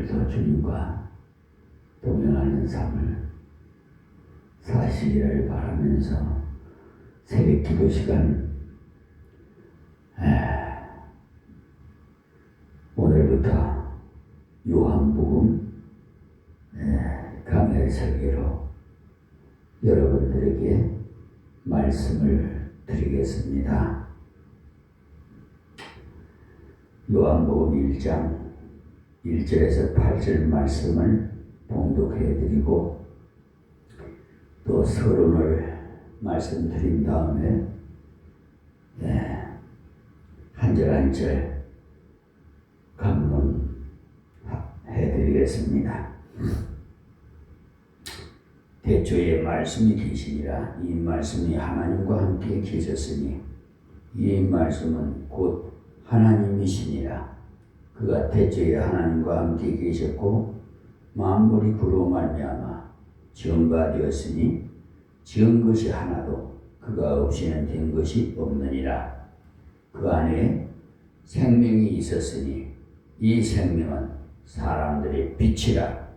오늘도 주님과 동행하는 삶을 사시기를 바라면서 새벽 기도 시간 오늘부터 요한복음 강해 설계로 여러분들에게 말씀을 드리겠습니다. 요한복음 1장 1절에서 8절 말씀을 봉독해 드리고 또 서론을 말씀드린 다음에 한 절 한 절 강론해 드리겠습니다. 태초에 말씀이 계시니라. 이 말씀이 하나님과 함께 계셨으니 이 말씀은 곧 하나님이시니라. 그가 태초에 하나님과 함께 계셨고 만물이 그로 말미암아 지은 바 되었으니 지은 것이 하나도 그가 없이는 된 것이 없느니라. 그 안에 생명이 있었으니 이 생명은 사람들의 빛이라.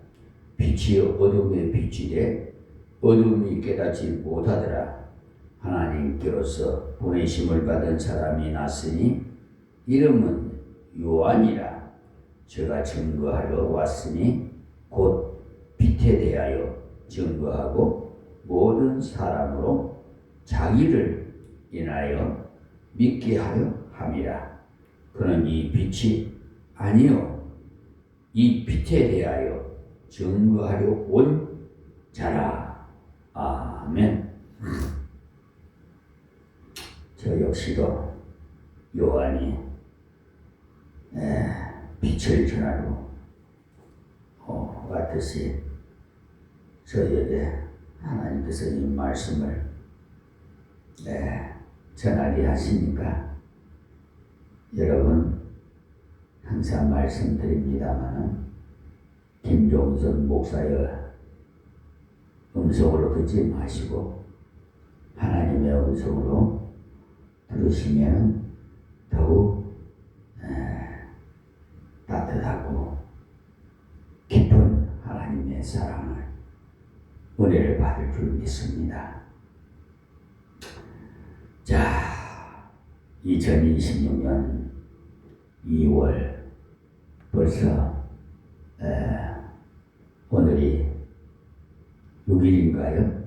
빛이 어둠의 빛이되 어둠이 깨닫지 못하더라. 하나님께로서 보내심을 받은 사람이 났으니 이름은 요한이라. 저가 증거하러 왔으니 곧 빛에 대하여 증거하고 모든 사람으로 자기를 인하여 믿게 하려 함이라. 그는 이 빛이 아니요 이 빛에 대하여 증거하려 온 자라. 아멘. 저 역시도 요한이 빛을 전하러 왔듯이 저에게 하나님께서 이 말씀을 전하게 하시니까 여러분 항상 말씀드립니다마는 김종선 목사의 음성으로 듣지 마시고 하나님의 음성으로 들으시면 더욱 따뜻하고 깊은 하나님의 사랑을 은혜를 받을 줄 믿습니다. 자, 2026년 2월 벌써 오늘이 6일인가요?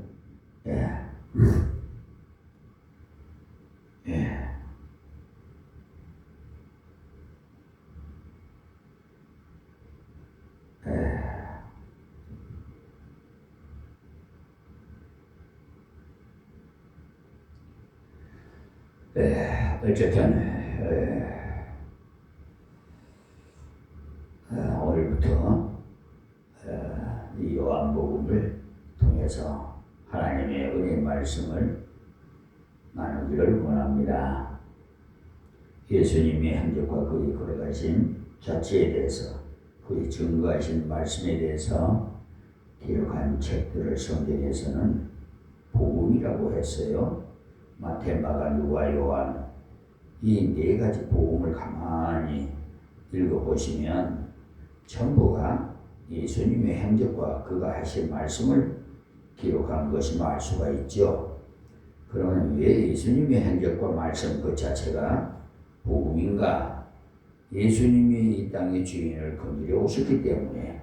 어쨌든 오늘부터 이 요한복음을 통해서 하나님의 은혜 말씀을 나누기를 원합니다. 예수님의 행적과 그의 걸어가신 자체에 대해서 그의 증거하신 말씀에 대해서 기록한 책들을 성경에서는 복음이라고 했어요. 마태, 마가, 누가, 요한 이 네 가지 복음을 가만히 읽어보시면 전부가 예수님의 행적과 그가 하신 말씀을 기록한 것임을 알 수가 있죠. 그러면 왜 예수님의 행적과 말씀 그 자체가 복음인가? 예수님이 이 땅의 주인을 거느려 오셨기 때문에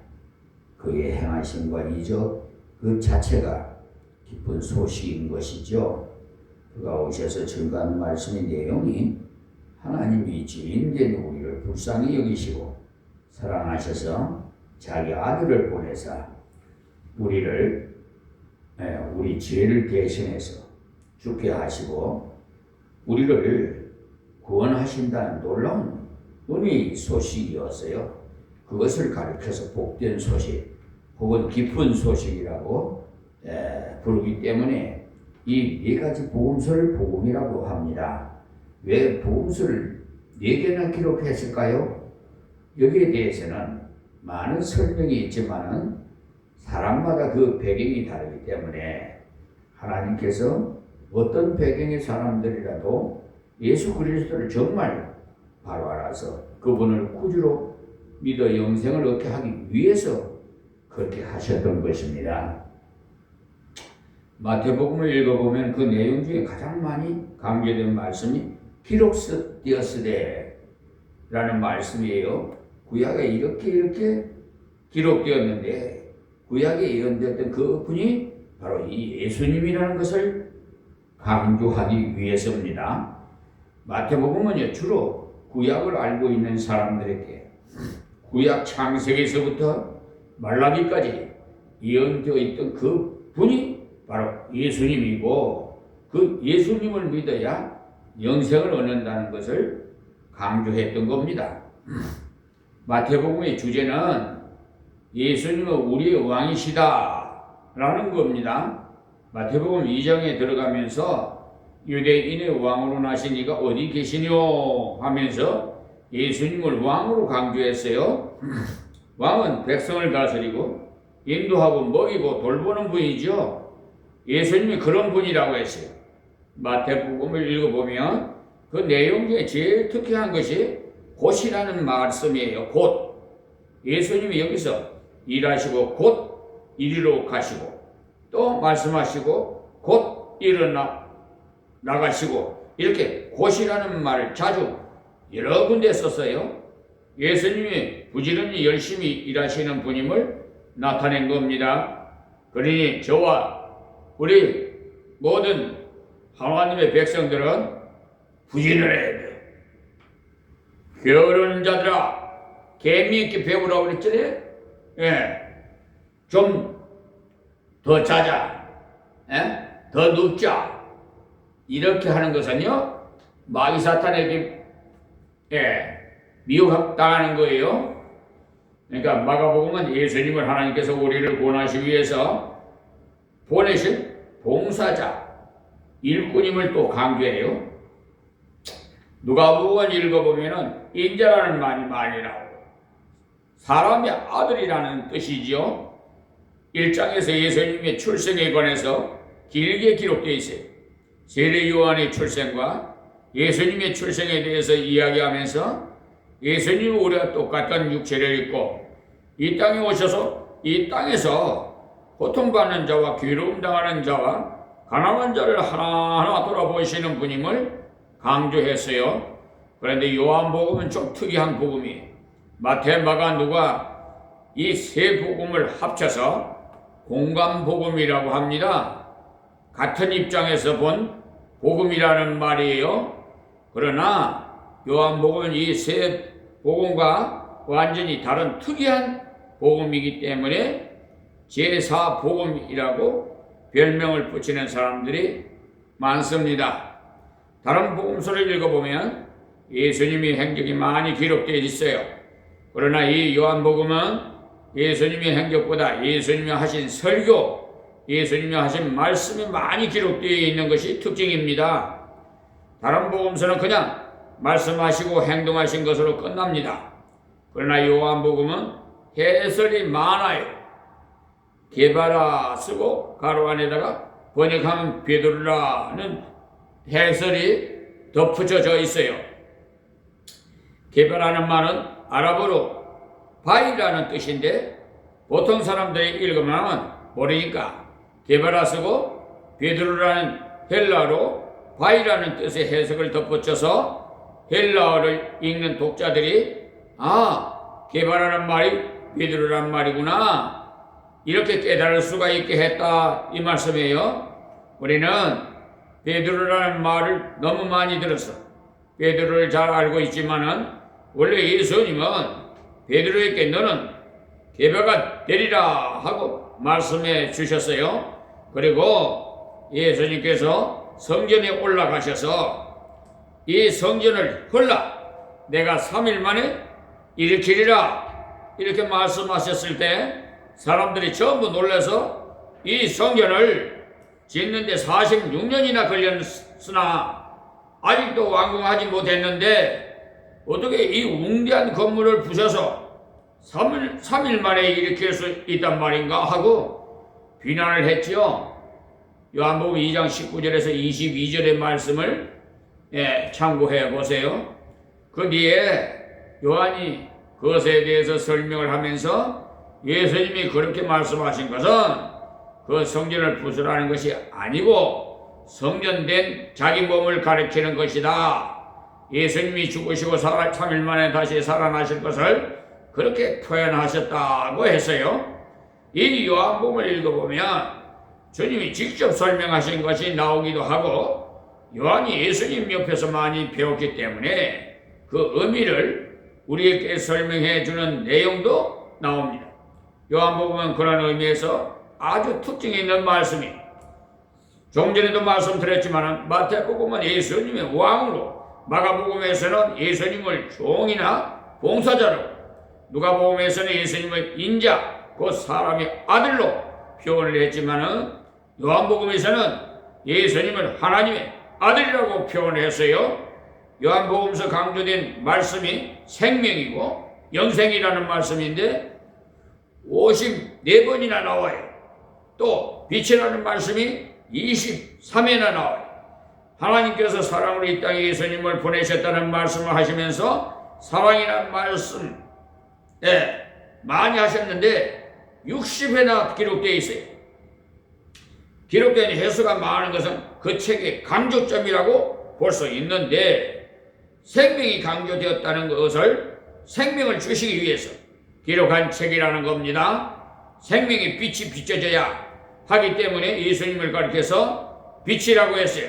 그의 행하심과 이적 그 자체가 기쁜 소식인 것이죠. 그가 오셔서 증거한 말씀의 내용이 하나님이 주인된 우리를 불쌍히 여기시고 사랑하셔서 자기 아들을 보내사 우리 죄를 대신해서 죽게 하시고 우리를 구원하신다는 놀라운 은혜의 소식이었어요. 그것을 가리켜서 복된 소식 혹은 기쁜 소식이라고 부르기 때문에 이 네 가지 복음서를 복음이라고 합니다. 왜 복음서를 4개나 기록했을까요? 여기에 대해서는 많은 설명이 있지만은 사람마다 그 배경이 다르기 때문에 하나님께서 어떤 배경의 사람들이라도 예수 그리스도를 정말 바로 알아서 그분을 구주로 믿어 영생을 얻게 하기 위해서 그렇게 하셨던 것입니다. 마태복음을 읽어보면 그 내용 중에 가장 많이 강조된 말씀이 기록되었으되 라는 말씀이에요. 구약에 이렇게 기록되었는데 구약에 예언되었던 그 분이 바로 이 예수님이라는 것을 강조하기 위해서입니다. 마태복음은요, 주로 구약을 알고 있는 사람들에게 구약 창세기에서부터 말라기까지 예언되어 있던 그 분이 바로 예수님이고 그 예수님을 믿어야 영생을 얻는다는 것을 강조했던 겁니다. 마태복음의 주제는 예수님은 우리의 왕이시다 라는 겁니다. 마태복음 2장에 들어가면서 유대인의 왕으로 나신 이가 어디 계시뇨 하면서 예수님을 왕으로 강조했어요. 왕은 백성을 다스리고 인도하고 먹이고 돌보는 분이죠. 예수님이 그런 분이라고 했어요. 마태복음을 읽어보면 그 내용 중에 제일 특이한 것이 곧이라는 말씀이에요. 곧. 예수님이 여기서 일하시고 곧 이리로 가시고 또 말씀하시고 곧 일어나 나가시고 이렇게 곧이라는 말을 자주 여러 군데 썼어요. 예수님이 부지런히 열심히 일하시는 분임을 나타낸 겁니다. 그러니 저와 우리 모든 하나님의 백성들은 부지런해야 돼. 게으른 자들아 개미 있게 배우라고 그랬잖아요. 예, 좀 더 자자, 예? 더 눕자. 이렇게 하는 것은요 마귀 사탄에게 미혹당하는 거예요. 그러니까 마가복음은 예수님을 하나님께서 우리를 구원하시기 위해서 보내신 봉사자, 일꾼임을 또 강조해요. 누가복음 읽어보면은 인자라는 말이 많이 나오고 사람의 아들이라는 뜻이지요. 1장에서 예수님의 출생에 관해서 길게 기록되어 있어요. 세례 요한의 출생과 예수님의 출생에 대해서 이야기하면서 예수님은 우리와 똑같은 육체를 입고 이 땅에 오셔서 이 땅에서 고통받는 자와 괴로움 당하는 자와 가난한 자를 하나하나 돌아보시는 분임을 강조했어요. 그런데 요한복음은 좀 특이한 복음이에요. 마태, 마가, 누가 이 세 복음을 합쳐서 공감복음이라고 합니다. 같은 입장에서 본 복음이라는 말이에요. 그러나 요한복음은 이 세 복음과 완전히 다른 특이한 복음이기 때문에 제4복음이라고 별명을 붙이는 사람들이 많습니다. 다른 복음서를 읽어보면 예수님의 행적이 많이 기록되어 있어요. 그러나 이 요한복음은 예수님의 행적보다 예수님이 하신 설교, 예수님이 하신 말씀이 많이 기록되어 있는 것이 특징입니다. 다른 복음서는 그냥 말씀하시고 행동하신 것으로 끝납니다. 그러나 요한복음은 해설이 많아요. 게바라 쓰고 가로 안에다가 번역하면 베드로라는 해설이 덧붙여져 있어요. 게바라는 말은 아랍어로 바위라는 뜻인데 보통 사람들이 읽으면 모르니까 게바라 쓰고 베드로라는 헬라어로 바위라는 뜻의 해석을 덧붙여서 헬라어를 읽는 독자들이 게바라는 말이 베드로라는 말이구나 이렇게 깨달을 수가 있게 했다 이 말씀이에요. 우리는 베드로라는 말을 너무 많이 들어서 베드로를 잘 알고 있지만은 원래 예수님은 베드로에게 너는 게바가 되리라 하고 말씀해 주셨어요. 그리고 예수님께서 성전에 올라가셔서 이 성전을 헐라 내가 3일 만에 일으키리라 이렇게 말씀하셨을 때 사람들이 전부 놀라서 이 성전을 짓는데 46년이나 걸렸으나 아직도 완공하지 못했는데 어떻게 이 웅대한 건물을 부셔서 3일 만에 일으킬 수 있단 말인가 하고 비난을 했지요. 요한복음 2장 19절에서 22절의 말씀을 참고해 보세요. 그 뒤에 요한이 그 그것에 대해서 설명을 하면서 예수님이 그렇게 말씀하신 것은 그 성전을 부수라는 것이 아니고 성전된 자기 몸을 가리키는 것이다. 예수님이 죽으시고 3일 만에 다시 살아나실 것을 그렇게 표현하셨다고 했어요. 이 요한복음을 읽어보면 주님이 직접 설명하신 것이 나오기도 하고 요한이 예수님 옆에서 많이 배웠기 때문에 그 의미를 우리에게 설명해 주는 내용도 나옵니다. 요한복음은 그런 의미에서 아주 특징 있는 말씀이, 좀 전에도 말씀드렸지만 마태복음은 예수님의 왕으로, 마가복음에서는 예수님을 종이나 봉사자로, 누가복음에서는 예수님을 인자, 그 사람의 아들로 표현을 했지만은 요한복음에서는 예수님을 하나님의 아들이라고 표현을 했어요. 요한복음에서 강조된 말씀이 생명이고 영생이라는 말씀인데 54번이나 나와요. 또 빛이라는 말씀이 23회나 나와요. 하나님께서 사랑으로 이 땅에 예수님을 보내셨다는 말씀을 하시면서 사랑이라는 말씀 많이 하셨는데 60회나 기록되어 있어요. 기록된 횟수가 많은 것은 그 책의 강조점이라고 볼 수 있는데, 생명이 강조되었다는 것을 생명을 주시기 위해서 기록한 책이라는 겁니다. 생명의 빛이 비춰져야 하기 때문에 예수님을 가리켜서 빛이라고 했어요.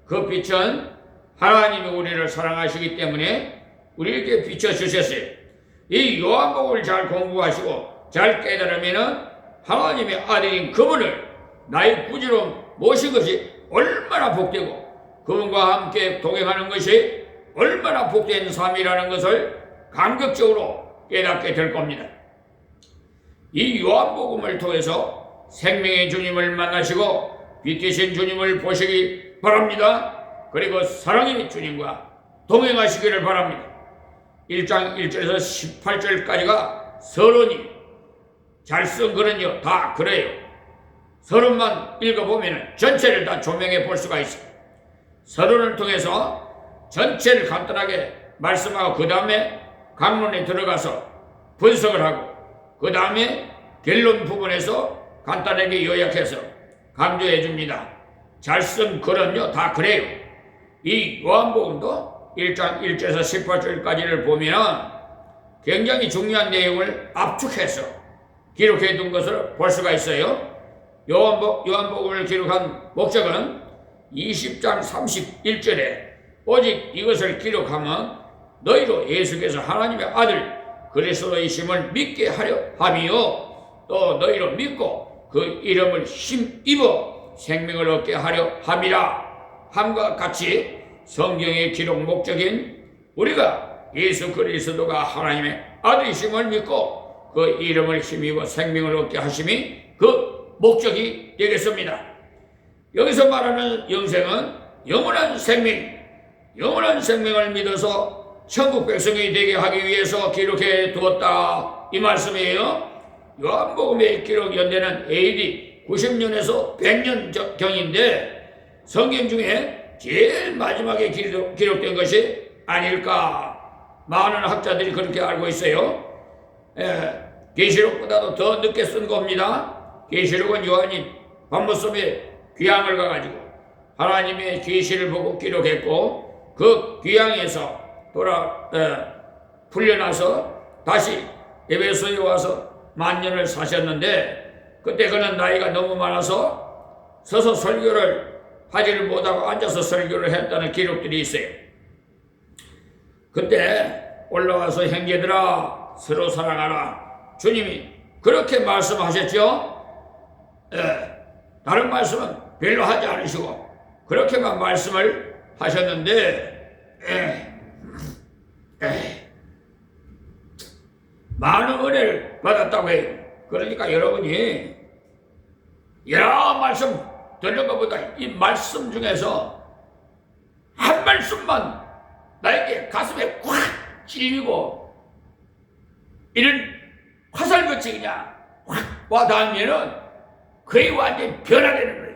그 빛은 하나님이 우리를 사랑하시기 때문에 우리에게 비춰주셨어요. 이 요한복음을 잘 공부하시고 잘 깨달으면 하나님의 아들인 그분을 나의 구주로 모신 것이 얼마나 복되고 그분과 함께 동행하는 것이 얼마나 복된 삶이라는 것을 감격적으로 깨닫게 될 겁니다. 이 요한복음을 통해서 생명의 주님을 만나시고 빛 되신 주님을 보시기 바랍니다. 그리고 사랑의 주님과 동행하시기를 바랍니다. 1장 1절에서 18절까지가 서론이 잘 쓴 글은요 다 그래요. 서론만 읽어보면 전체를 다 조명해 볼 수가 있어요. 서론을 통해서 전체를 간단하게 말씀하고 그 다음에 강론에 들어가서 분석을 하고 그 다음에 결론 부분에서 간단하게 요약해서 강조해 줍니다. 잘 쓴 글은요 다 그래요. 이 요한복음도 1장 1절에서 18절까지를 보면 굉장히 중요한 내용을 압축해서 기록해 둔 것을 볼 수가 있어요. 요한복음을 기록한 목적은 20장 31절에 오직 이것을 기록하면 너희로 예수께서 하나님의 아들 그리스도이심을 믿게 하려 함이요 또 너희로 믿고 그 이름을 힘입어 생명을 얻게 하려 함이라 함과 같이 성경의 기록 목적인 우리가 예수 그리스도가 하나님의 아들이심을 믿고 그 이름을 힘입어 생명을 얻게 하심이 그 목적이 되겠습니다. 여기서 말하는 영생은 영원한 생명, 영원한 생명을 믿어서 천국 백성이 되게 하기 위해서 기록해 두었다 이 말씀이에요. 요한복음의 기록 연대는 AD 90년에서 100년 경인데 성경 중에 제일 마지막에 기록된 것이 아닐까 많은 학자들이 그렇게 알고 있어요. 계시록보다도 더 늦게 쓴 겁니다. 계시록은 요한이 밤모섬에 귀향을 가가지고 하나님의 계시를 보고 기록했고 그 귀향에서 풀려나서 다시 에베소에 와서 만년을 사셨는데 그때 그는 나이가 너무 많아서 서서 설교를 하지를 못하고 앉아서 설교를 했다는 기록들이 있어요. 그때 올라와서 형제들아 서로 사랑하라 주님이 그렇게 말씀하셨죠. 다른 말씀은 별로 하지 않으시고 그렇게만 말씀을 하셨는데 많은 은혜를 받았다고 해요. 그러니까 여러분이 여러 말씀 듣는 것보다 이 말씀 중에서 한 말씀만 나에게 가슴에 꽉 찔리고 이런 화살같이 그냥 확 와닿으면은 거의 완전히 변화되는 거예요.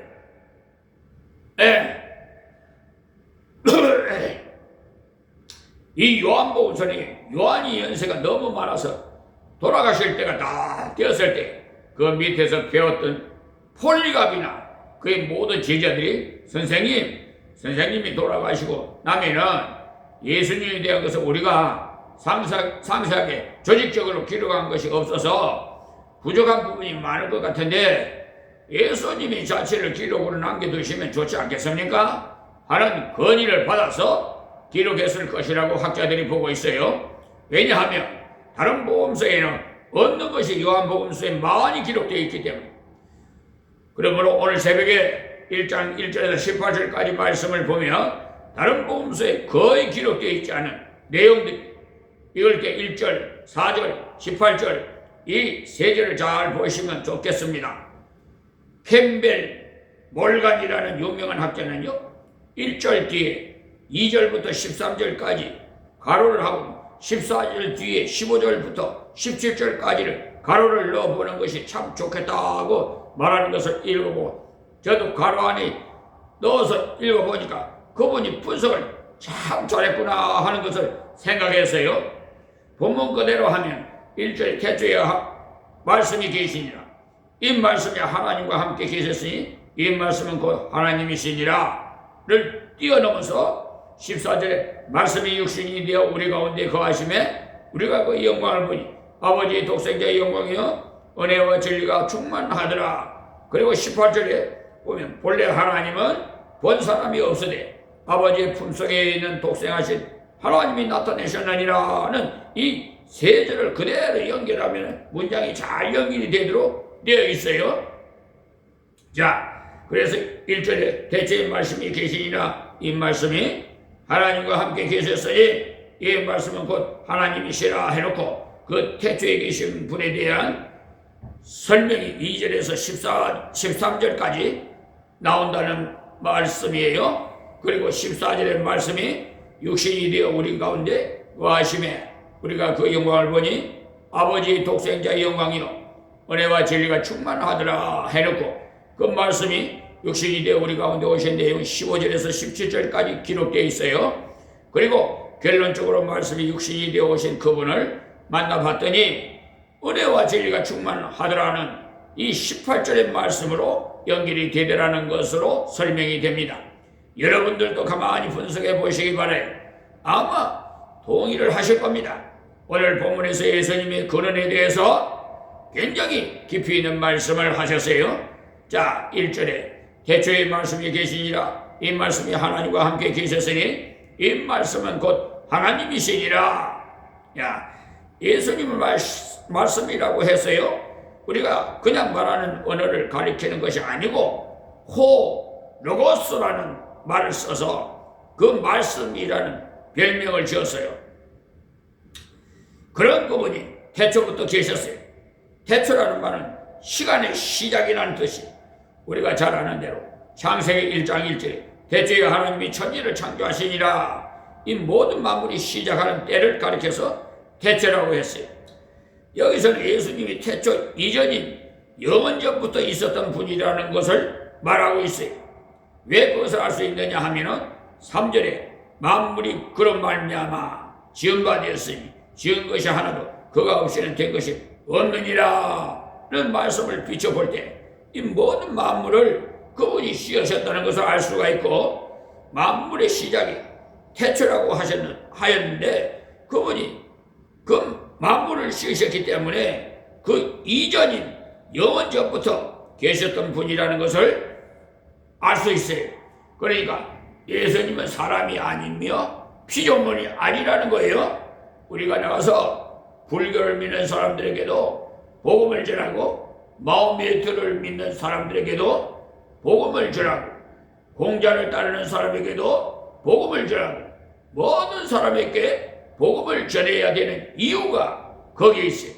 이 요한복음서니 요한이 연세가 너무 많아서 돌아가실 때가 다 되었을 때 그 밑에서 배웠던 폴리갑이나 그의 모든 제자들이 선생님이 돌아가시고 나면은 예수님에 대한 것을 우리가 상세하게 조직적으로 기록한 것이 없어서 부족한 부분이 많을 것 같은데 예수님이 자체를 기록으로 남겨두시면 좋지 않겠습니까? 하는 건의를 받아서 기록했을 것이라고 학자들이 보고 있어요. 왜냐하면 다른 복음서에는 없는 것이 요한복음서에 많이 기록되어 있기 때문에. 그러므로 오늘 새벽에 1장 1절에서 18절까지 말씀을 보면 다른 복음서에 거의 기록되어 있지 않은 내용들이 이걸 때 1절, 4절, 18절 이 세 절을 잘 보시면 좋겠습니다. 캠벨 몰간이라는 유명한 학자는요 1절 뒤에 2절부터 13절까지 가로를 하고 14절 뒤에 15절부터 17절까지를 가로를 넣어보는 것이 참 좋겠다고 말하는 것을 읽어보고 저도 가로 안에 넣어서 읽어보니까 그분이 분석을 참 잘했구나 하는 것을 생각했어요. 본문 그대로 하면 1절 태초에 말씀이 계시니라. 이 말씀이 하나님과 함께 계셨으니 이 말씀은 곧 하나님이시니라 를 뛰어넘어서 14절에 말씀이 육신이 되어 우리 가운데 거하심에 우리가 그 영광을 보니 아버지의 독생자의 영광이요 은혜와 진리가 충만하더라. 그리고 18절에 보면 본래 하나님은 본 사람이 없으되 아버지의 품속에 있는 독생하신 하나님이 나타내셨느니라는 이 세 절을 그대로 연결하면 문장이 잘 연결이 되도록 되어 있어요. 자, 그래서 1절에 대체의 말씀이 계시니라 이 말씀이 하나님과 함께 계셨으니 이 말씀은 곧 하나님이시라 해놓고 그 태초에 계신 분에 대한 설명이 2절에서 13절까지 나온다는 말씀이에요. 그리고 14절의 말씀이 육신이 되어 우리 가운데 거하심에 우리가 그 영광을 보니 아버지의 독생자의 영광이요 은혜와 진리가 충만하더라 해놓고 그 말씀이 육신이 되어 우리 가운데 오신 내용 15절에서 17절까지 기록되어 있어요. 그리고 결론적으로 말씀이 육신이 되어 오신 그분을 만나봤더니 은혜와 진리가 충만하더라는 이 18절의 말씀으로 연결이 되더라는 것으로 설명이 됩니다. 여러분들도 가만히 분석해 보시기 바라요. 아마 동의를 하실 겁니다. 오늘 본문에서 예수님의 근원에 대해서 굉장히 깊이 있는 말씀을 하셨어요. 자, 1절에 태초에 말씀이 계시니라 이 말씀이 하나님과 함께 계셨으니 이 말씀은 곧 하나님이시니라. 야, 예수님을 말씀이라고 해서요 우리가 그냥 말하는 언어를 가리키는 것이 아니고 로고스라는 말을 써서 그 말씀이라는 별명을 지었어요. 그런 그분이 태초부터 계셨어요. 태초라는 말은 시간의 시작이라는 뜻이 우리가 잘 아는 대로 창세기 1장 1절에 태초에 하나님이 천지를 창조하시니라 이 모든 만물이 시작하는 때를 가리켜서 태초라고 했어요. 여기서는 예수님이 태초 이전인 영원전부터 있었던 분이라는 것을 말하고 있어요. 왜 그것을 알 수 있느냐 하면은 3절에 만물이 그런 말미암아 지은 바 되었으니 지은 것이 하나도 그가 없이는 된 것이 없느니라는 말씀을 비춰볼 때 이 모든 만물을 그분이 씌우셨다는 것을 알 수가 있고 만물의 시작이 태초라고 하였는데 그분이 그 만물을 씌우셨기 때문에 그 이전인 영원전부터 계셨던 분이라는 것을 알 수 있어요. 그러니까 예수님은 사람이 아니며 피조물이 아니라는 거예요. 우리가 나가서 불교를 믿는 사람들에게도 복음을 전하고 마호메트를 믿는 사람들에게도 복음을 전하고 공자를 따르는 사람에게도 복음을 전하고 모든 사람에게 복음을 전해야 되는 이유가 거기에 있어요.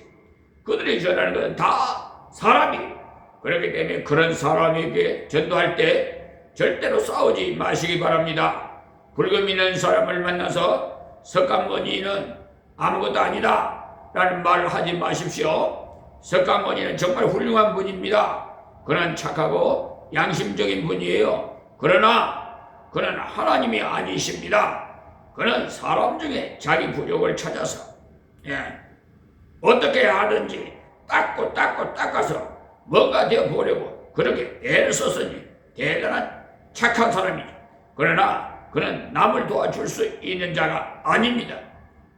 그들이 전하는 것은 다 사람이에요. 그렇기 때문에 그런 사람에게 전도할 때 절대로 싸우지 마시기 바랍니다. 불교 믿는 사람을 만나서 석가모니는 아무것도 아니다 라는 말을 하지 마십시오. 석가모니는 정말 훌륭한 분입니다. 그는 착하고 양심적인 분이에요. 그러나 그는 하나님이 아니십니다. 그는 사람 중에 자기 부족을 찾아서 어떻게 하든지 닦아서 뭔가 되어보려고 그렇게 애를 썼으니 대단한 착한 사람이죠. 그러나 그는 남을 도와줄 수 있는 자가 아닙니다.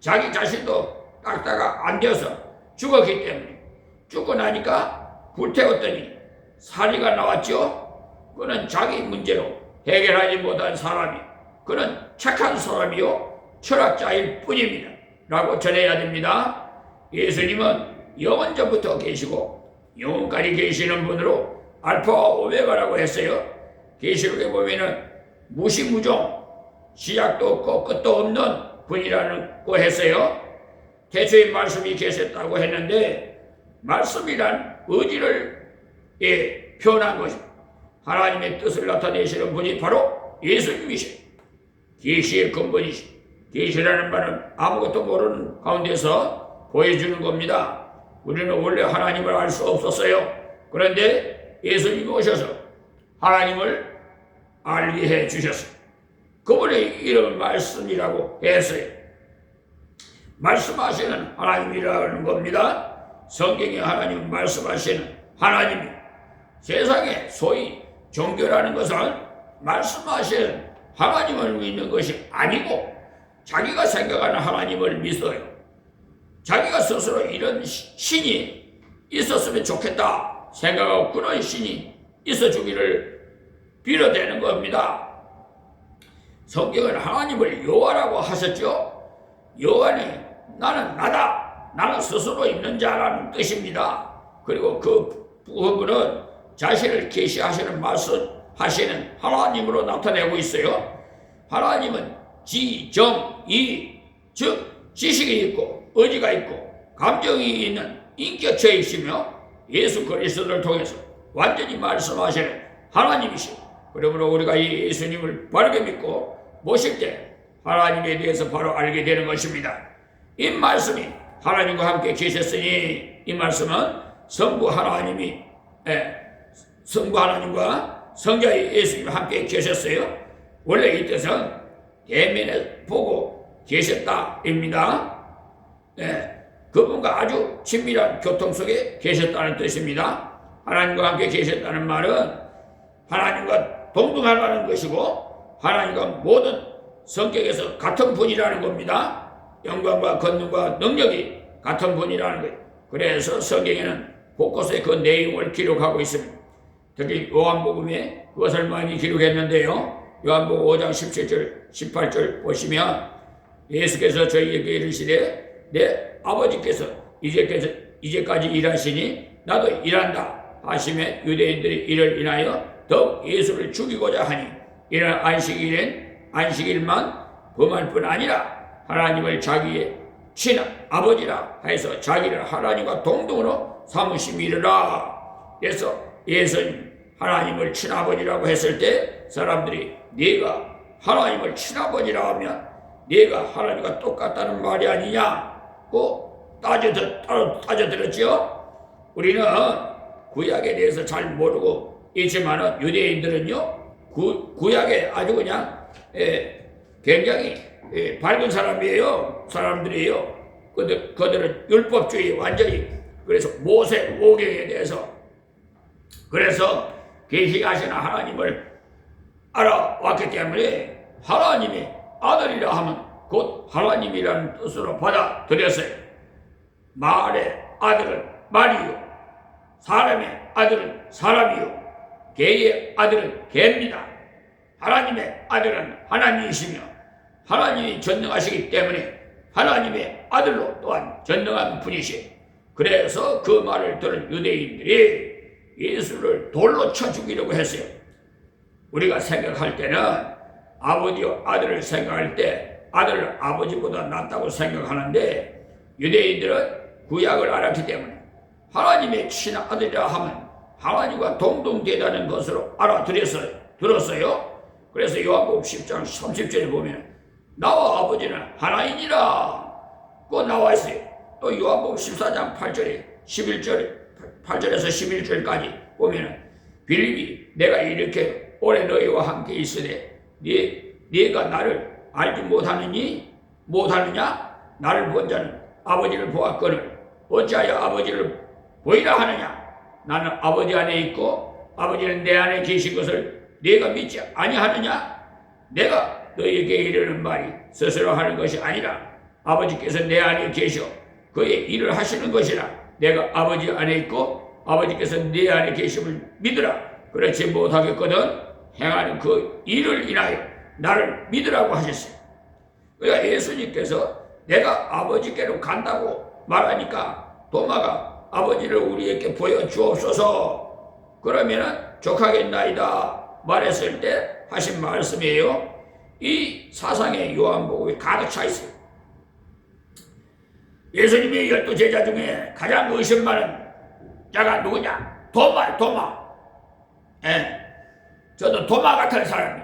자기 자신도 닦다가 안 되어서 죽었기 때문에 죽고 나니까 불태웠더니 사리가 나왔죠. 그는 자기 문제로 해결하지 못한 사람이 그는 착한 사람이요 철학자일 뿐입니다 라고 전해야 됩니다. 예수님은 영원전부터 계시고 영원까지 계시는 분으로 알파와 오메가라고 했어요. 계시록에 보면은 무시무종 시작도 없고 끝도 없는 분이라고 했어요. 태초에 말씀이 계셨다고 했는데 말씀이란 의지를 표현한 것입니다. 하나님의 뜻을 나타내시는 분이 바로 예수님이시죠. 계시의 근본이시죠. 계시라는 말은 아무것도 모르는 가운데서 보여주는 겁니다. 우리는 원래 하나님을 알 수 없었어요. 그런데 예수님이 오셔서 하나님을 알게 해주셨어요. 그분의 이름은 말씀이라고 했어요. 말씀하시는 하나님이라는 겁니다. 성경에 하나님은 말씀하시는 하나님이 세상에 소위 종교라는 것은 말씀하시는 하나님을 믿는 것이 아니고 자기가 생각하는 하나님을 믿어요. 자기가 스스로 이런 신이 있었으면 좋겠다 생각하고 그런 신이 있어주기를 빌어대는 겁니다. 성경은 하나님을 여호와라고 하셨죠. 여호와는 나는 나다. 나는 스스로 있는 자라는 뜻입니다. 그리고 그분은 자신을 계시하시는 말씀하시는 하나님으로 나타내고 있어요. 하나님은 지, 정, 이, 즉 지식이 있고 의지가 있고 감정이 있는 인격체이시며 예수 그리스도를 통해서 완전히 말씀하시는 하나님이시오. 그러므로 우리가 이 예수님을 바르게 믿고 모실 때 하나님에 대해서 바로 알게 되는 것입니다. 이 말씀이 하나님과 함께 계셨으니 이 말씀은 성부 하나님과 성자의 예수님과 함께 계셨어요. 원래 이 뜻은 대면에 보고 계셨다입니다. 그분과 아주 친밀한 교통 속에 계셨다는 뜻입니다. 하나님과 함께 계셨다는 말은 하나님과 동등하다는 것이고 하나님과 모든 성격에서 같은 분이라는 겁니다. 영광과 권능과 능력이 같은 분이라는 거예요. 그래서 성경에는 곳곳에 그 내용을 기록하고 있습니다. 특히 요한복음에 그것을 많이 기록했는데요. 요한복음 5장 17절 18절 보시면 예수께서 저희에게 이르시되 내 아버지께서 이제까지 일하시니 나도 일한다 하시며 유대인들이 이를 인하여 더욱 예수를 죽이고자 하니 이는 안식일만 범할 뿐 아니라 하나님을 자기의 친아버지라 해서 자기를 하나님과 동등으로 삼으심이라. 그래서 예수님 하나님을 친아버지라고 했을 때 사람들이 네가 하나님을 친아버지라 하면 네가 하나님과 똑같다는 말이 아니냐고 따져들었죠. 우리는 구약에 대해서 잘 모르고 있지만은 유대인들은요 구약에 아주 그냥 굉장히 밝은 사람들이에요. 그들은 율법주의 완전히. 그래서 모세 오경에 대해서 그래서 계시하시는 하나님을 알아왔기 때문에 하나님의 아들이라 하면 곧 하나님이라는 뜻으로 받아들였어요. 말의 아들은 말이요 사람의 아들은 사람이요 개의 아들은 개입니다. 하나님의 아들은 하나님이시며 하나님이 전능하시기 때문에 하나님의 아들로 또한 전능한 분이시에요. 그래서 그 말을 들은 유대인들이 예수를 돌로 쳐 죽이려고 했어요. 우리가 생각할 때는 아버지와 아들을 생각할 때 아들을 아버지보다 낫다고 생각하는데 유대인들은 구약을 알았기 때문에 하나님의 친아들이라 하면 하나님과 동등되다는 것으로 들었어요. 그래서 요한복음 10장 30절에 보면 나와 아버지는 하나이니라 그 나와 있어요. 또 요한복음 14장 8절에서 11절까지 보면 빌립이 내가 이렇게 오래 너희와 함께 있으되 네가 나를 알지 못하느냐? 나를 본 자는 아버지를 보았거늘 어찌하여 아버지를 보이라 하느냐? 나는 아버지 안에 있고 아버지는 내 안에 계신 것을 네가 믿지 아니하느냐? 내가 너에게 이르는 말이 스스로 하는 것이 아니라 아버지께서 내 안에 계셔 그의 일을 하시는 것이라. 내가 아버지 안에 있고 아버지께서 내 안에 계심을 믿으라. 그렇지 못하겠거든 행하는 그 일을 인하여 나를 믿으라고 하셨어요. 그러니까 예수님께서 내가 아버지께로 간다고 말하니까 도마가 아버지를 우리에게 보여주옵소서 그러면은 족하겠나이다 말했을 때 하신 말씀이에요. 이 사상의 요한복음이 가득 차 있어요. 예수님의 12 제자 중에 가장 의심 많은 자가 누구냐? 도마. 예. 저도 도마 같은 사람이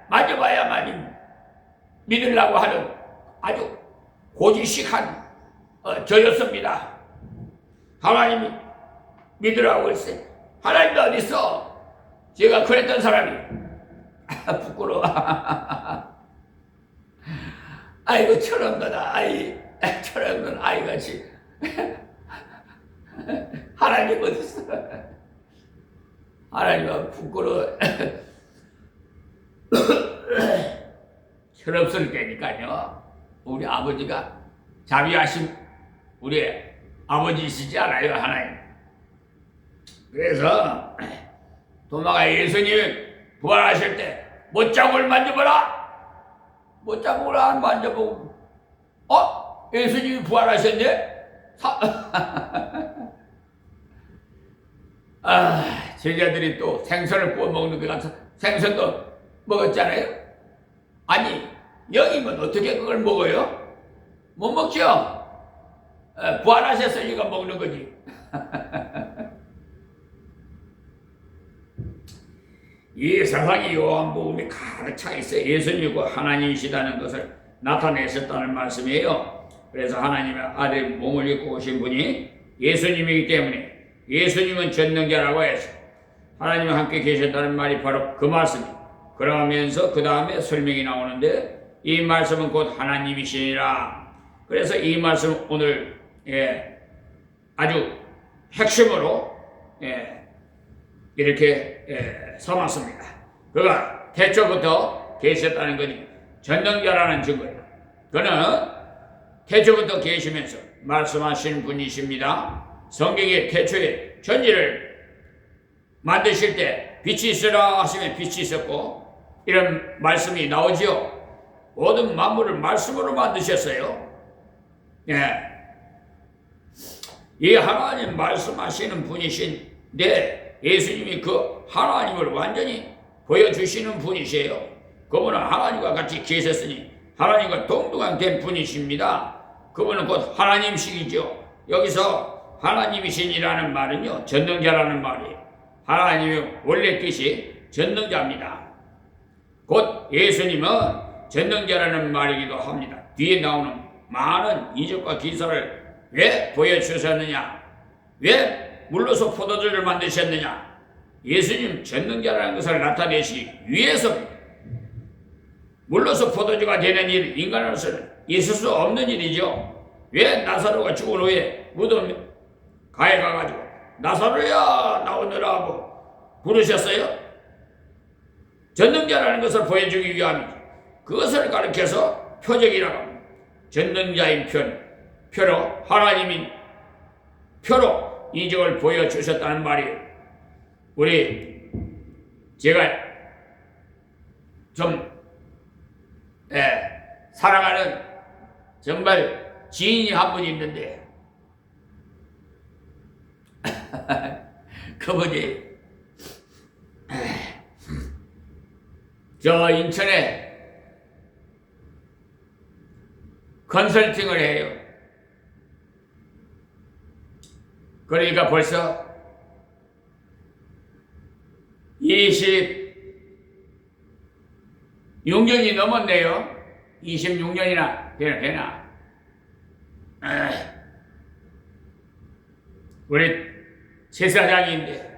만져봐야만이 믿으려고 하는 아주 고지식한 저였습니다. 하나님이 믿으라고 했어요. 하나님이 어디 있어? 제가 그랬던 사람이 부끄러워. 아이고 철없는 아이같이 하나님 어디 있어? 하나님은 부끄러워. 철없을 때니까요. 우리 아버지가 자비하신 우리 아버지시지 않아요, 하나님. 그래서 도마가 예수님 부활하실 때 못자국을 만져보라. 못자국을 안 만져보고 예수님이 부활하셨네? 제자들이 또 생선을 구워 먹는 것 같아서 생선도 먹었잖아요. 아니 영이면 어떻게 그걸 먹어요? 못 먹죠? 부활하셨으니까 먹는 거지. 이 세상이 요한복음이 가득 차 있어요. 예수님과 하나님이시다는 것을 나타내셨다는 말씀이에요. 그래서 하나님의 아들 몸을 입고 오신 분이 예수님이기 때문에 예수님은 전능자라고 해서 하나님과 함께 계셨다는 말이 바로 그 말씀이에요. 그러면서 그 다음에 설명이 나오는데 이 말씀은 곧 하나님이시니라. 그래서 이 말씀 오늘 아주 핵심으로 이렇게 삼았습니다. 그가 태초부터 계셨다는 것이 전능자라는 증거예요. 그는 태초부터 계시면서 말씀하신 분이십니다. 성경의 태초에 전지를 만드실 때 빛이 있으라 하시면 빛이 있었고 이런 말씀이 나오지요. 모든 만물을 말씀으로 만드셨어요. 이 하나님 말씀하시는 분이신데 예수님이 그 하나님을 완전히 보여주시는 분이세요. 그분은 하나님과 같이 계셨으니 하나님과 동등한 된 분이십니다. 그분은 곧 하나님이시죠. 여기서 하나님이신이라는 말은요 전능자라는 말이에요. 하나님의 원래 뜻이 전능자입니다. 곧 예수님은 전능자라는 말이기도 합니다. 뒤에 나오는 많은 이적과 기사를 왜 보여주셨느냐? 왜 물로서 포도주를 만드셨느냐? 예수님 전능자라는 것을 나타내시기 위해서입니다. 물로서 포도주가 되는 일, 인간으로서는 있을 수 없는 일이죠. 왜 나사로가 죽은 후에 무덤 가에 가가지고 나사로야 나오느라 하고 부르셨어요? 전능자라는 것을 보여주기 위함이죠. 그것을 가리켜서 표적이라고 합니다. 전능자인 표로 하나님인 표로 이적을 보여주셨다는 말이에요. 제가 좀 사랑하는 정말 지인이 한 분 있는데 그분이 저 인천에 컨설팅을 해요. 그러니까 벌써 26년이 넘었네요. 26년이나 되나? 우리 제사장인데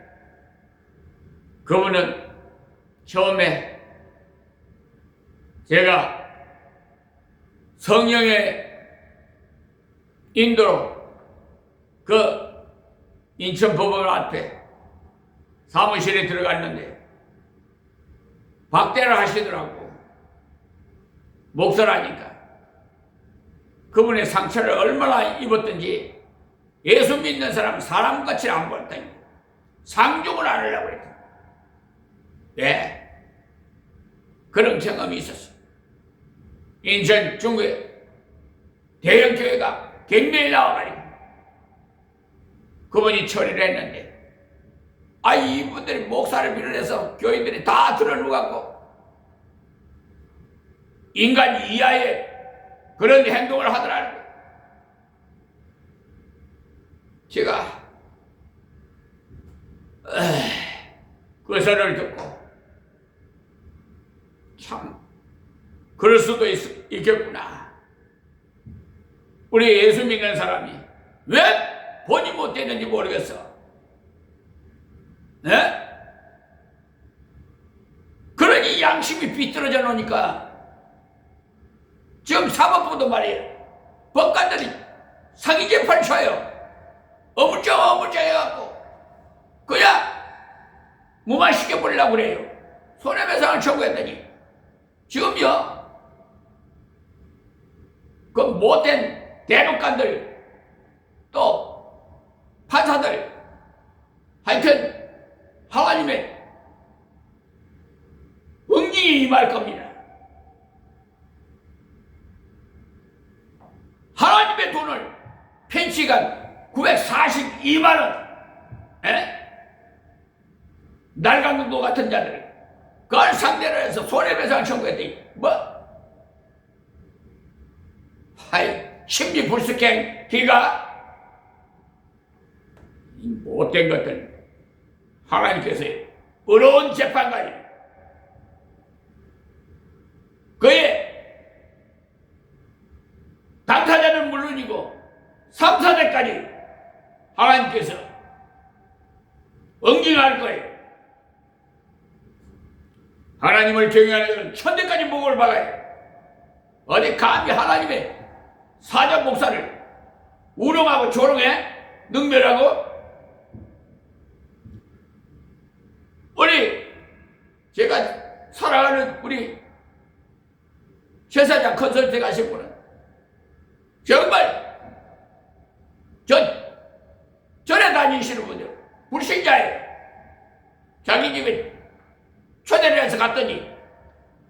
그분은 처음에 제가 성령의 인도로 그 인천법원 앞에 사무실에 들어갔는데 박대를 하시더라고. 목사라니까. 그분의 상처를 얼마나 입었든지 예수 믿는 사람 사람같이 안 보았다니. 상종을 안 하려고 그랬다. 네. 그런 경험이 있었어. 인천 중구에 대형 교회가 갱매에 나와가지고 그분이 처리를 했는데 이분들이 목사를 비롯해서 교인들이 다 들어누갖고 인간 이하의 그런 행동을 하더라는 거예요. 제가 그 소리를 듣고 참 그럴 수도 있겠구나. 우리 예수 믿는 사람이 왜 본이 못 되는지 모르겠어. 네? 그러니 양심이 비뚤어져 놓으니까 지금 사법부도 말이에요. 법관들이 사기 재판 쳐요. 어물쩡 해갖고 그냥 무마시켜버리려고 그래요. 손해배상을 청구했더니 지금요 그 못된 대법관들 또 판사들 하여튼 하나님의 응징이 임할 겁니다. 하나님의 돈을 펜시간 942만원 날강도 같은 자들 그걸 상대로 해서 손해배상 청구했더니 심리불쑥행 기가 못된 것들 하나님께서 어려운 재판관이 그의 당사자는 물론이고 3, 4대까지 하나님께서 응징할 거예요. 하나님을 경외하는 것은 천대까지 목을 박아요. 어디 감히 하나님의 사자 목사를 우롱하고 조롱해? 능멸하고? 우리 제가 사랑하는 우리 최사장 컨설팅 하신 분은 정말 전에 다니시는 분들 불신자예요. 자기 집에 초대를 해서 갔더니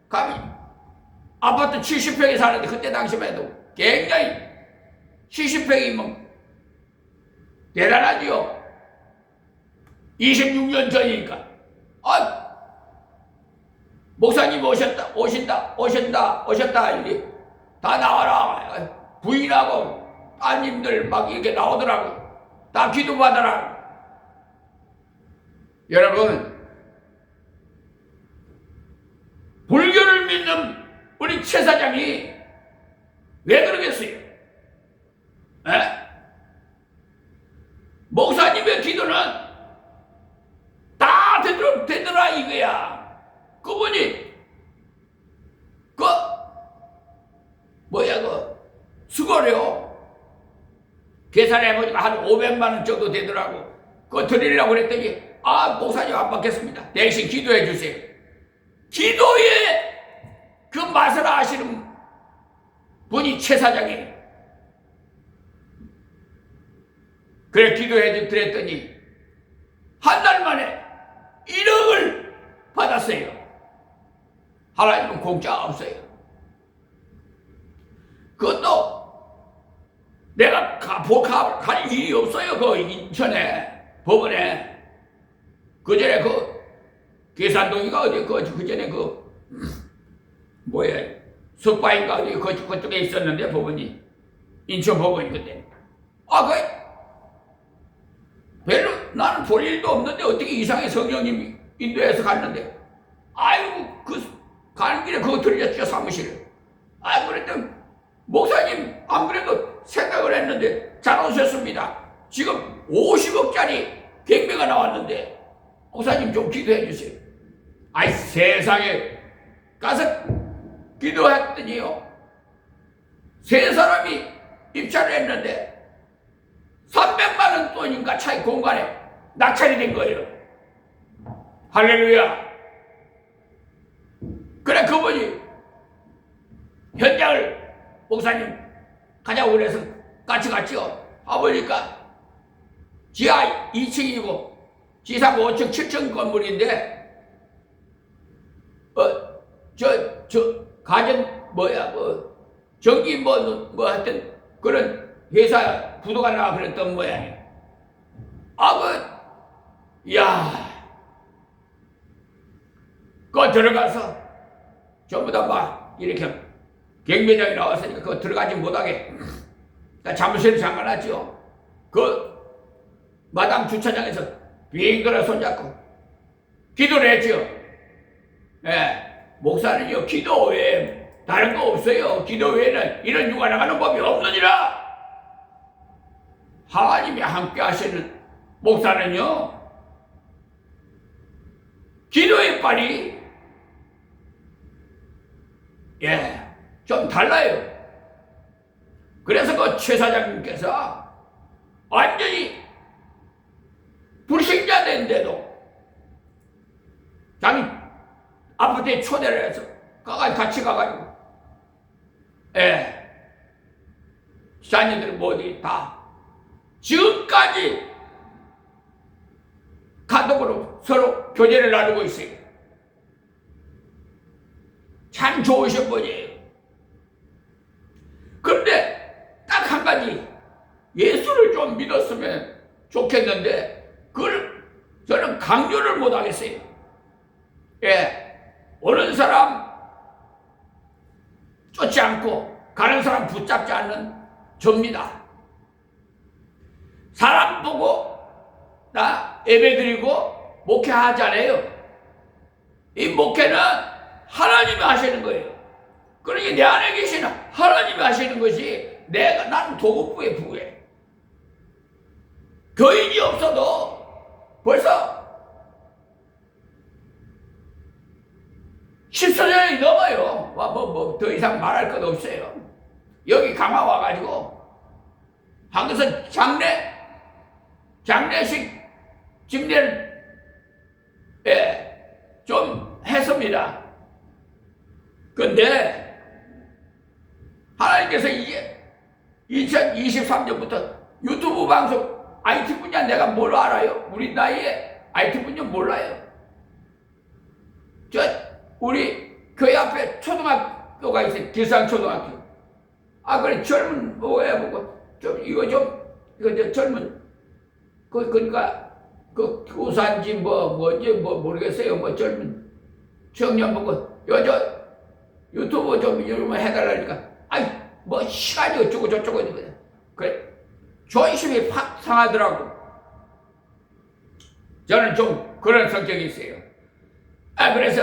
감히 아파트 70평에 사는데 그때 당시만 해도 굉장히 70평이면 대단하지요. 26년 전이니까 목사님 오셨다 이리 다 나와라. 부인하고 따님들 막 이렇게 나오더라고. 다 기도받아라. 여러분 불교를 믿는 우리 최 사장이 왜 그러겠어요? 목사님의 기도는 다 되더라 이거야. 그분이 수고료 계산해보니까 한 500만원 정도 되더라고. 그거 드리려고 그랬더니 목사님 안 받겠습니다. 대신 기도해 주세요. 기도에 그 맛을 아시는 분이 최 사장이에요. 그래 기도해 드렸더니 한 달 만에 1억을 받았어요. 하나님은 공짜 없어요. 그것도 내가 갈 일이 없어요. 그 인천에 법원에 그전에 계산동이가 어디 그전에 석바인가 어디 그쪽에 있었는데 법원이 인천 법원이 그때 별로 나는 볼 일도 없는데 어떻게 이상하게 성령님이 인도해서 갔는데 가는 길에 그거 들렸죠 사무실에. 그랬더니 목사님 안 그래도 생각을 했는데 잘 오셨습니다. 지금 50억짜리 갱매가 나왔는데 목사님 좀 기도해 주세요. 세상에 가서 기도했더니요, 세 사람이 입찰을 했는데 300만 원 돈인가 차이 공간에 낙찰이 된 거예요. 할렐루야. 그래 그분이 현장을 목사님 가자고 그래서 같이 갔죠. 가보니까 지하 2층이고 지상 5층 7층 건물인데 가전 전기 하여튼 그런 회사 부도가 나와 그랬던 모양이에요. 그거 들어가서 전부 다 막 이렇게 경매장이 나왔으니까 그거 들어가지 못하게 자물쇠를 잠가놨죠. 그 마당 주차장에서 빙 돌아 손잡고 기도를 했죠. 목사는요, 기도 외에 다른 거 없어요. 기도 외에는 이런 유가 나가는 법이 없느니라. 하나님이 함께 하시는 목사는요, 기도의 빨이 좀 달라요. 그래서 그 최 사장님께서 완전히 불신자 된데도 자기 아파트에 초대를 해서 같이 가가지고 자녀들 모두 다 지금까지 카톡으로 서로 교제를 나누고 있어요. 참 좋으신 분이에요. 그런데 딱 한 가지 예수를 좀 믿었으면 좋겠는데 그걸 저는 강요를 못 하겠어요. 오는 사람 쫓지 않고 가는 사람 붙잡지 않는 접니다. 사람 보고 나 예배드리고 목회하잖아요. 이 목회는 하나님이 하시는 거예요. 그러니 내 안에 계시는 하나님이 하시는 것이 나는 도구부에 부해. 교인이 없어도 벌써 14년이 넘어요. 더 이상 말할 것 없어요. 여기 강화 와가지고 한국에서 장례식 집례를 좀 했습니다. 근데 하나님께서 이제 2023년부터 유튜브 방송 IT 분야 내가 뭘 알아요? 우리 나이에 IT 분야 몰라요. 우리 교회 앞에 초등학교가 있어요. 길상초등학교. 그래 젊은 뭐고 이거 젊은 그러니까 그 우산지 뭐지 모르겠어요. 젊은 청년 보고 유튜브 좀 이러면 해달라니까 시간이 어쩌고 저쩌고 그래 조심히 팍 상하더라고. 저는 좀 그런 성격이 있어요. 그래서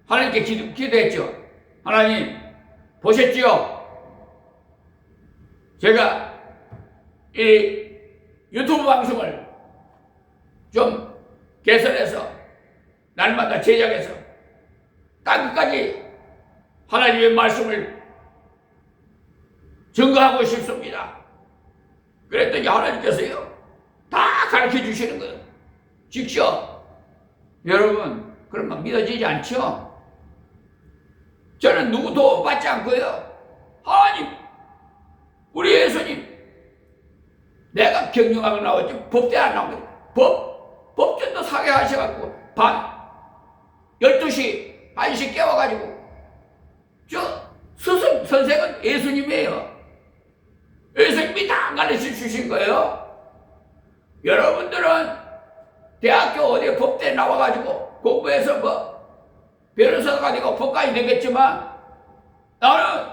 하나님께 기도했죠. 하나님 보셨지요? 제가 이 유튜브 방송을 좀 개선해서 날마다 제작해서 땅끝까지 하나님의 말씀을 증거하고 싶습니다. 그랬더니 하나님께서요 다 가르쳐 주시는 거예요. 직접. 여러분 그러면 믿어지지 않죠? 저는 누구 도움 받지 않고요, 하나님, 우리 예수님, 내가 경영하고 나오지 법대 안 나오거든. 법전도 사게 하셔갖고 밤 12시 1시 깨워가지고 스승 선생은 예수님이에요. 예수님이 다 가르쳐 주신 거예요. 여러분들은 대학교 어디 법대 나와가지고 공부해서 변호사가 되고 법관이 되겠지만 나는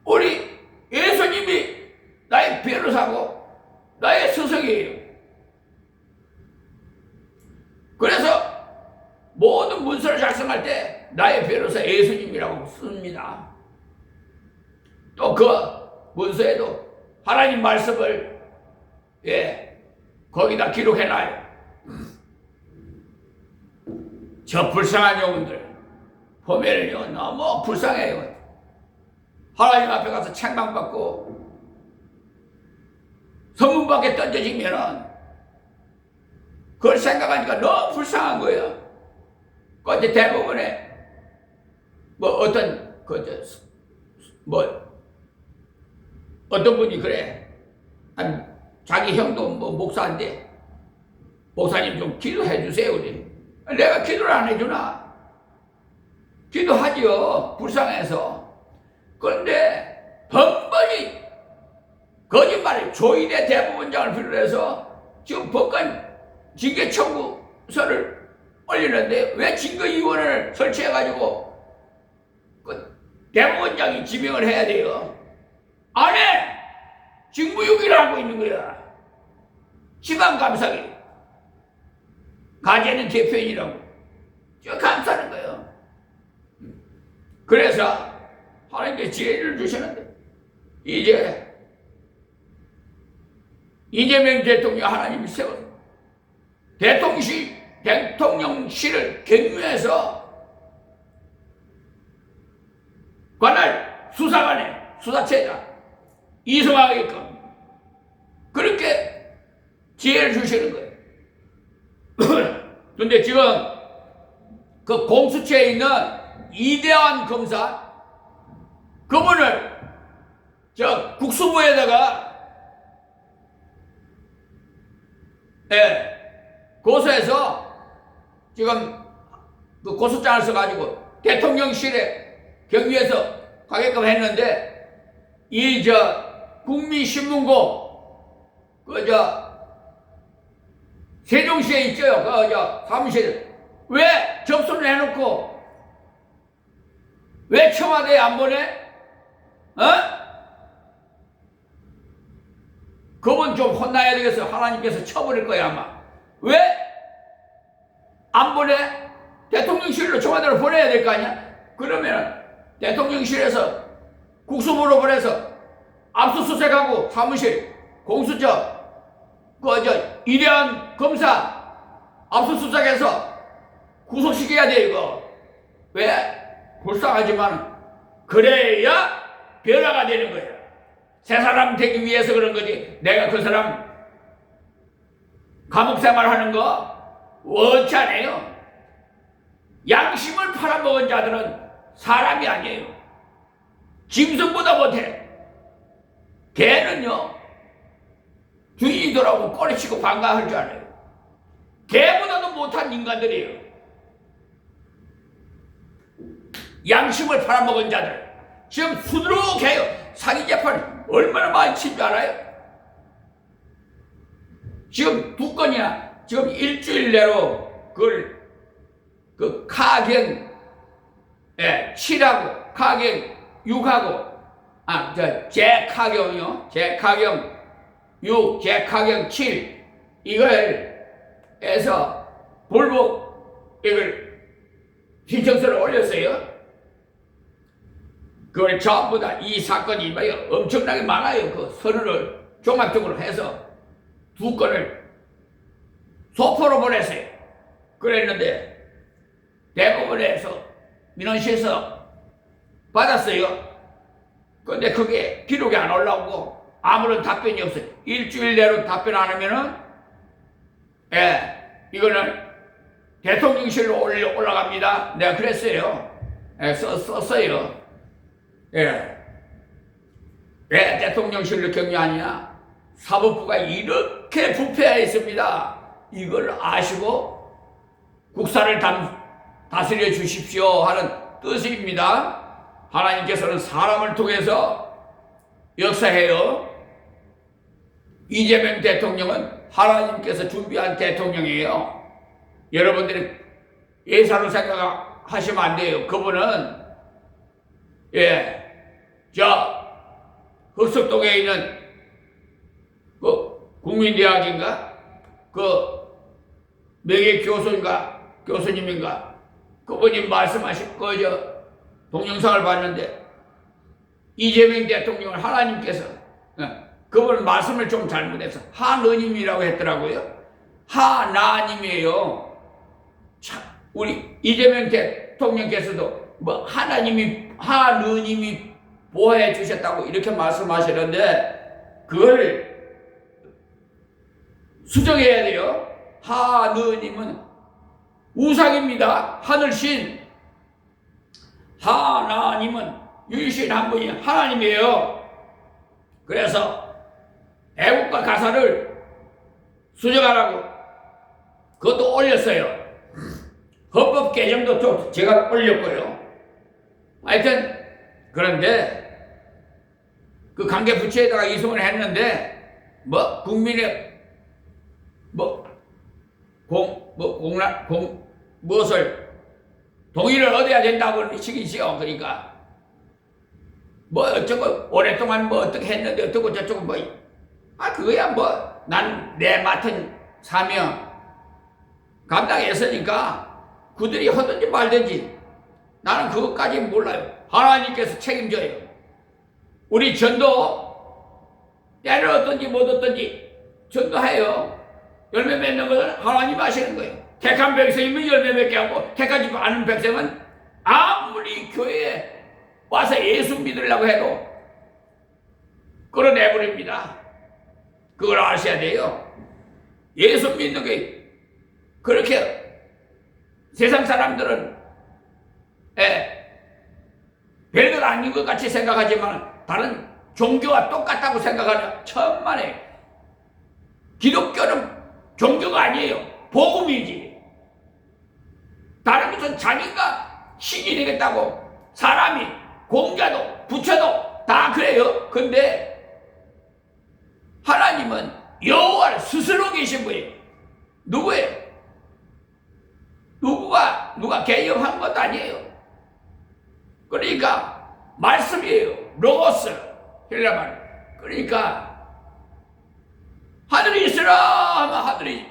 우리 예수님이 나의 변호사고 나의 스승이에요. 그래서 모든 문서를 작성할 때 나의 변호사 예수님이라고 씁니다. 또 그 문서에도 하나님 말씀을 거기다 기록해놔요. 저 불쌍한 영혼들, 보면은요 너무 불쌍해요. 하나님 앞에 가서 책망받고 성문 밖에 던져지면은 그걸 생각하니까 너무 불쌍한 거예요. 그런데 대부분의 어떤 어떤 분이 그래. 자기 형도 목사인데 목사님 좀 기도해 주세요. 그래. 내가 기도를 안 해주나? 기도하지요. 불쌍해서. 그런데 번번이 거짓말에 조인의 대법원장을 비롯해서 지금 법관 징계 청구서를 올리는데 왜 증거위원회를 설치해가지고 그 대법원장이 지명을 해야 돼요? 안 해! 직무유기를 하고 있는 거야. 지방감사기. 가재는 대표인이라고. 저 감사하는 거예요. 그래서 하나님께 지혜를 주시는데 이제 이재명 대통령 하나님이 세워서 대통령실을 경유해서 관할 수사관의 수사체장 이송하게끔 그렇게 지혜를 주시는 거예요. 그런데 지금 그 공수처에 있는 이대환 검사 그분을 저 국수부에다가 고소해서 지금 그 고소장을 써가지고 대통령실에 경위해서 가게끔 했는데 이 국민신문고 세종시에 있죠. 사무실 왜 접수를 해놓고 왜 청와대에 안 보내? 그분 좀 혼나야 되겠어. 하나님께서 쳐버릴 거야 아마. 왜 안 보내? 대통령실로 청와대로 보내야 될 거 아니야? 그러면 대통령실에서 국수부로 보내서 압수수색하고 사무실 공수처 이대한 검사 압수수색해서 구속시켜야 돼 이거. 왜? 불쌍하지만 그래야 변화가 되는 거야. 새 사람 되기 위해서 그런 거지. 내가 그 사람 감옥 생활하는 거 원치 않아요. 양심을 팔아먹은 자들은 사람이 아니에요. 짐승보다 못해. 개는요 주인이 돌아오고 꼬리치고 반가워할 줄 알아요. 개보다도 못한 인간들이에요. 양심을 팔아먹은 자들 지금 수두룩해요. 사기 재판 얼마나 많이 친 줄 알아요? 지금 2건이나 지금 일주일 내로 그 카경 7하고 카경 6하고 제카경이요. 제카경 6, 제카경 7 이걸 해서 불복 이걸 신청서를 올렸어요. 그걸 전부 다 이 사건이 엄청나게 많아요. 그 서류를 종합적으로 해서 2건을 소포로 보냈어요. 그랬는데 대법원에서 민원시에서 받았어요. 근데 그게 기록이 안 올라오고 아무런 답변이 없어요. 일주일 내로 답변 안 하면은 이거는 대통령실로 올라갑니다. 내가 그랬어요. 썼어요. 왜 대통령실로 경유하냐? 사법부가 이렇게 부패하여 있습니다. 이걸 아시고 국사를 다스려 주십시오 하는 뜻입니다. 하나님께서는 사람을 통해서 역사해요. 이재명 대통령은 하나님께서 준비한 대통령이에요. 여러분들이 예사로 생각하시면 안 돼요. 그분은 흑석동에 있는 그 국민대학인가 그 명예교수인가 교수님인가 그분이 말씀하신 동영상을 봤는데 이재명 대통령을 하나님께서 그분 말씀을 좀 잘못해서 하느님이라고 했더라고요. 하나님이에요. 참, 우리 이재명 대통령께서도 뭐 하느님이 보호해 주셨다고 이렇게 말씀하시는데 그걸 수정해야 돼요. 하느님은 우상입니다. 하늘신. 하나님은 유일신 한 분이 하나님이에요. 그래서 애국가 가사를 수정하라고 그것도 올렸어요. 헌법 개정도 제가 올렸고요. 하여튼 그런데 그 관계 부처에다가 이송을 했는데 뭐 국민의 무엇을 동의를 얻어야 된다고 시키지요. 그러니까 뭐 어쩌고 오랫동안 뭐 어떻게 했는데 어쩌고 저쩌고 그거야 뭐 난 내 맡은 사명 감당했으니까 그들이 하든지 말든지 나는 그것까지 몰라요. 하나님께서 책임져요. 우리 전도 때를 얻든지 못 얻든지 전도해요. 열매 맺는 것은 하나님 하시는 거예요. 택한 백성이면 열매 맺게 하고 택하지 않은 백성은 아무리 교회에 와서 예수 믿으려고 해도 끌어내버립니다. 그걸 아셔야 돼요. 예수 믿는 게 그렇게 세상 사람들은 별것 아닌 것 같이 생각하지만 다른 종교와 똑같다고 생각하는 천만에 기독교는 종교가 아니에요. 복음이지. 다른 것은 자기가 신이 되겠다고 사람이 공자도 부처도 다 그래요. 근데 하나님은 여호와 스스로 계신 분이에요. 누구예요? 누가 개혁한 것도 아니에요. 그러니까 말씀이에요. 로고스 헬라말. 그러니까 하늘이 있으라 하면 하늘이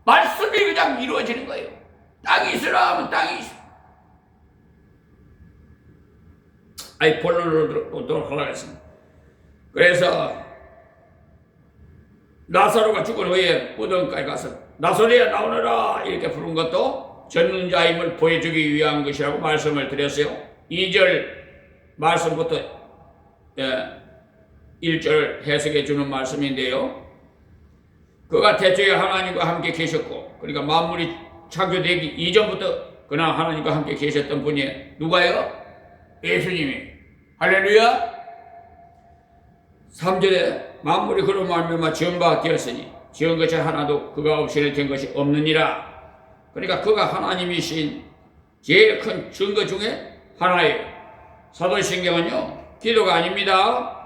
말씀이 그냥 이루어지는 거예요. 땅이 있으라 하면 땅이 있어. 본론으로 오도록 하겠습니다. 그래서 나사로가 죽은 후에 무덤까지 가서 나사로야 나오너라 이렇게 부른 것도 전능자임을 보여주기 위한 것이라고 말씀을 드렸어요. 2절 말씀부터 1절 해석해 주는 말씀인데요. 그가 태초에 하나님과 함께 계셨고, 그러니까 만물이 창조되기 이전부터 그나 하나님과 함께 계셨던 분이 누가요? 예수님이. 할렐루야. 3절에 만물이 그로 말미암아 지은 바 되었으니 지은 것이 하나도 그가 없이는 된 것이 없느니라. 그러니까 그가 하나님이신 제일 큰 증거 중에 하나예요. 사도신경은요 기도가 아닙니다.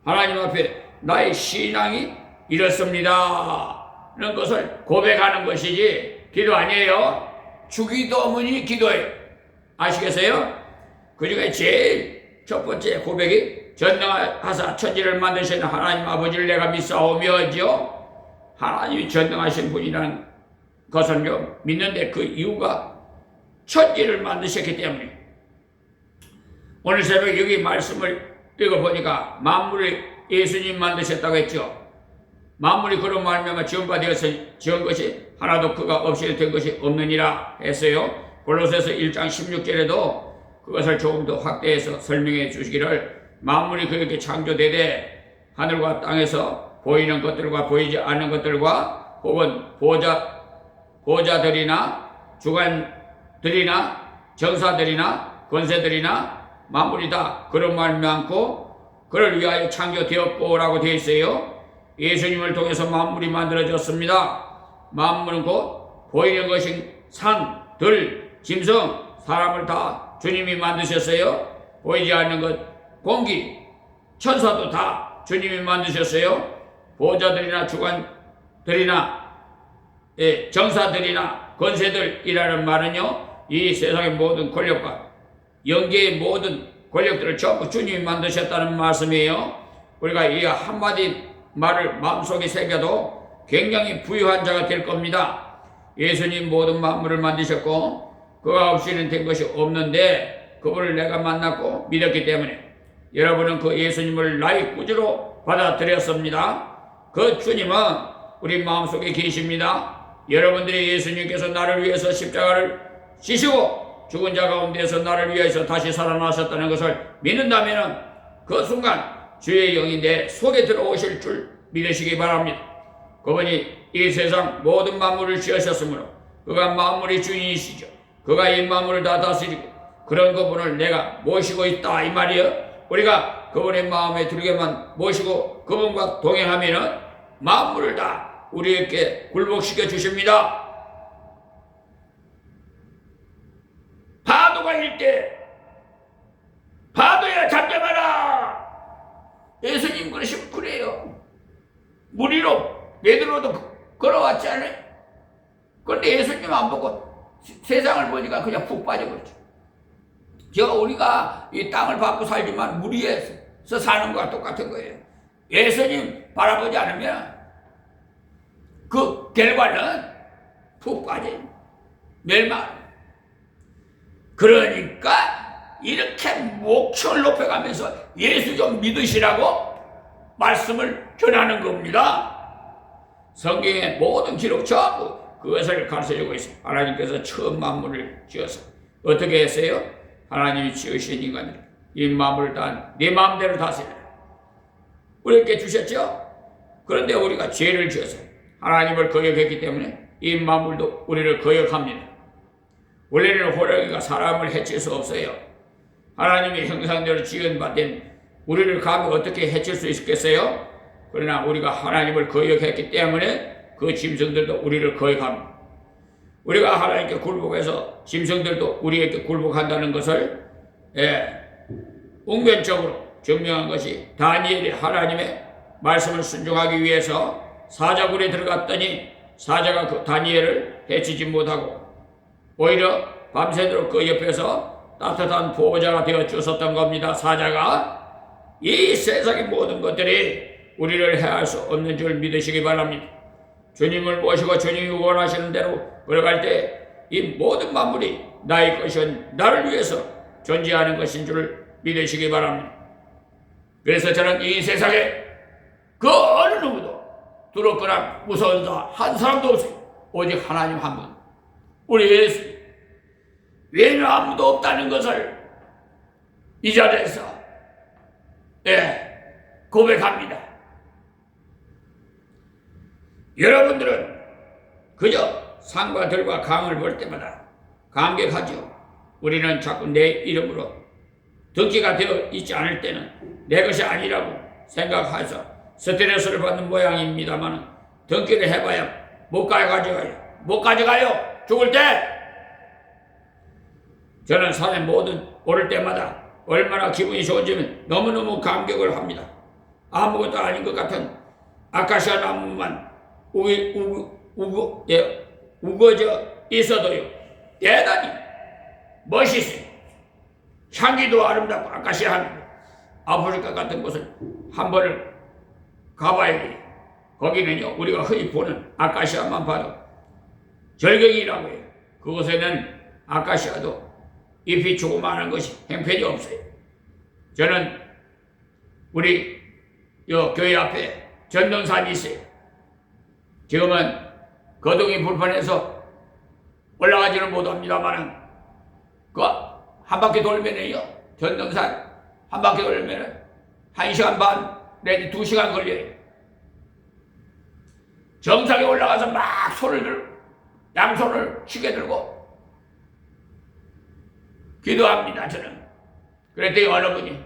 하나님 앞에 나의 신앙이 이렇습니다 이런 것을 고백하는 것이지 기도 아니에요. 주기도문이 기도예요. 아시겠어요? 그 중에 제일 첫 번째 고백이 전능하사 천지를 만드시는 하나님 아버지를 내가 믿사오며죠. 하나님이 전능하신 분이라는 것은요 믿는데 그 이유가 천지를 만드셨기 때문에. 오늘 새벽 여기 말씀을 읽어보니까 만물을 예수님 만드셨다고 했죠. 만물이 그로 말미암아 지은 바 되어서 지은 것이 하나도 그가 없이 된 것이 없느니라 했어요. 골로새서 1장 16절에도 그것을 조금 더 확대해서 설명해 주시기를 만물이 그렇게 창조되되 하늘과 땅에서 보이는 것들과 보이지 않는 것들과 혹은 보좌들이나 주관들이나 정사들이나 권세들이나 만물이 다 그런 말미암고 그를 위하여 창조되었고라고 되어 있어요. 예수님을 통해서 만물이 만들어졌습니다. 만물은 곧 보이는 것인 산, 들, 짐승, 사람을 다 주님이 만드셨어요. 보이지 않는 것, 공기, 천사도 다 주님이 만드셨어요. 보좌들이나 주관들이나 정사들이나 권세들이라는 말은요 이 세상의 모든 권력과 영계의 모든 권력들을 전부 주님이 만드셨다는 말씀이에요. 우리가 이 한마디 말을 마음속에 새겨도 굉장히 부유한 자가 될 겁니다. 예수님 모든 만물을 만드셨고 그가 없이는 된 것이 없는데 그분을 내가 만났고 믿었기 때문에 여러분은 그 예수님을 나의 구주로 받아들였습니다. 그 주님은 우리 마음속에 계십니다. 여러분들의 예수님께서 나를 위해서 십자가를 지시고 죽은 자 가운데서 나를 위하여서 다시 살아나셨다는 것을 믿는다면 그 순간 주의 영이 내 속에 들어오실 줄 믿으시기 바랍니다. 그분이 이 세상 모든 만물을 지으셨으므로 그가 만물의 주인이시죠. 그가 이 만물을 다 다스리고 그런 그분을 내가 모시고 있다 이 말이요. 우리가 그분의 마음에 들게만 모시고 그분과 동행하면은 만물을 다 우리에게 굴복시켜 주십니다. 파도가 일 때 파도야 잠잠하라. 예수님 그러시면 그래요. 물 위로 베드로도 걸어왔지 않아요? 그런데 예수님 안 보고 세상을 보니까 그냥 푹 빠져버렸죠. 우리가 이 땅을 밟고 살지만 물 위에서 사는 것과 똑같은 거예요. 예수님 바라보지 않으면 그 결과는 푹 빠져요. 멸망. 그러니까 이렇게 목청을 높여가면서 예수 좀 믿으시라고 말씀을 전하는 겁니다. 성경의 모든 기록 전부 그것을 가르쳐주고 있어요. 하나님께서 처음 만물을 지어서 어떻게 했어요? 하나님이 지으신 인간들 이 만물을 다 네 마음대로 다스려라 우리에게 주셨죠? 그런데 우리가 죄를 지어서 하나님을 거역했기 때문에 이 만물도 우리를 거역합니다. 원래는 호랑이가 사람을 해칠 수 없어요. 하나님의 형상대로 지은 바 된 우리를 감히 어떻게 해칠 수 있겠어요? 그러나 우리가 하나님을 거역했기 때문에 그 짐승들도 우리를 거역합니다. 우리가 하나님께 굴복해서 짐승들도 우리에게 굴복한다는 것을 웅변적으로 증명한 것이 다니엘이 하나님의 말씀을 순종하기 위해서 사자굴에 들어갔더니 사자가 그 다니엘을 해치지 못하고 오히려 밤새도록 그 옆에서 따뜻한 보호자가 되어 주었던 겁니다. 사자가 이 세상의 모든 것들이 우리를 해할 수 없는 줄 믿으시기 바랍니다. 주님을 모시고 주님이 원하시는 대로 걸어갈 때 이 모든 만물이 나의 것은 나를 위해서 존재하는 것인 줄 믿으시기 바랍니다. 그래서 저는 이 세상에 그 어느 누구도 두렵거나 무서운 자 한 사람도 없어요. 오직 하나님 한 분, 우리 예수 외에는 아무도 없다는 것을 이 자리에서 고백합니다. 여러분들은 그저 산과 들과 강을 볼 때마다 감격하죠. 우리는 자꾸 내 이름으로 덕기가 되어 있지 않을 때는 내 것이 아니라고 생각해서 스트레스를 받는 모양입니다만 덕기를 해봐야 못 가져가요. 죽을 때 저는 산에 오를 때마다 얼마나 기분이 좋은지는 너무너무 감격을 합니다. 아무것도 아닌 것 같은 아카시아 나무만 우거져 있어도요 대단히 멋있어요. 향기도 아름답고 아카시아 향기. 아프리카 같은 곳을 한 번을 가봐야 돼요. 거기는요 우리가 흔히 보는 아카시아만 봐도 절경이라고 해요. 그곳에는 아카시아도 잎이 조그마한 것이 형편이 없어요. 저는 우리 교회 앞에 전등산이 있어요. 지금은 거동이 불편해서 올라가지는 못합니다만 그 한 바퀴 돌면은요 전등산 한 바퀴 돌면은 1시간 반 내지 2시간 걸려요. 정상에 올라가서 막 양손을 시게 들고 기도합니다. 저는 그랬더니 어느 분이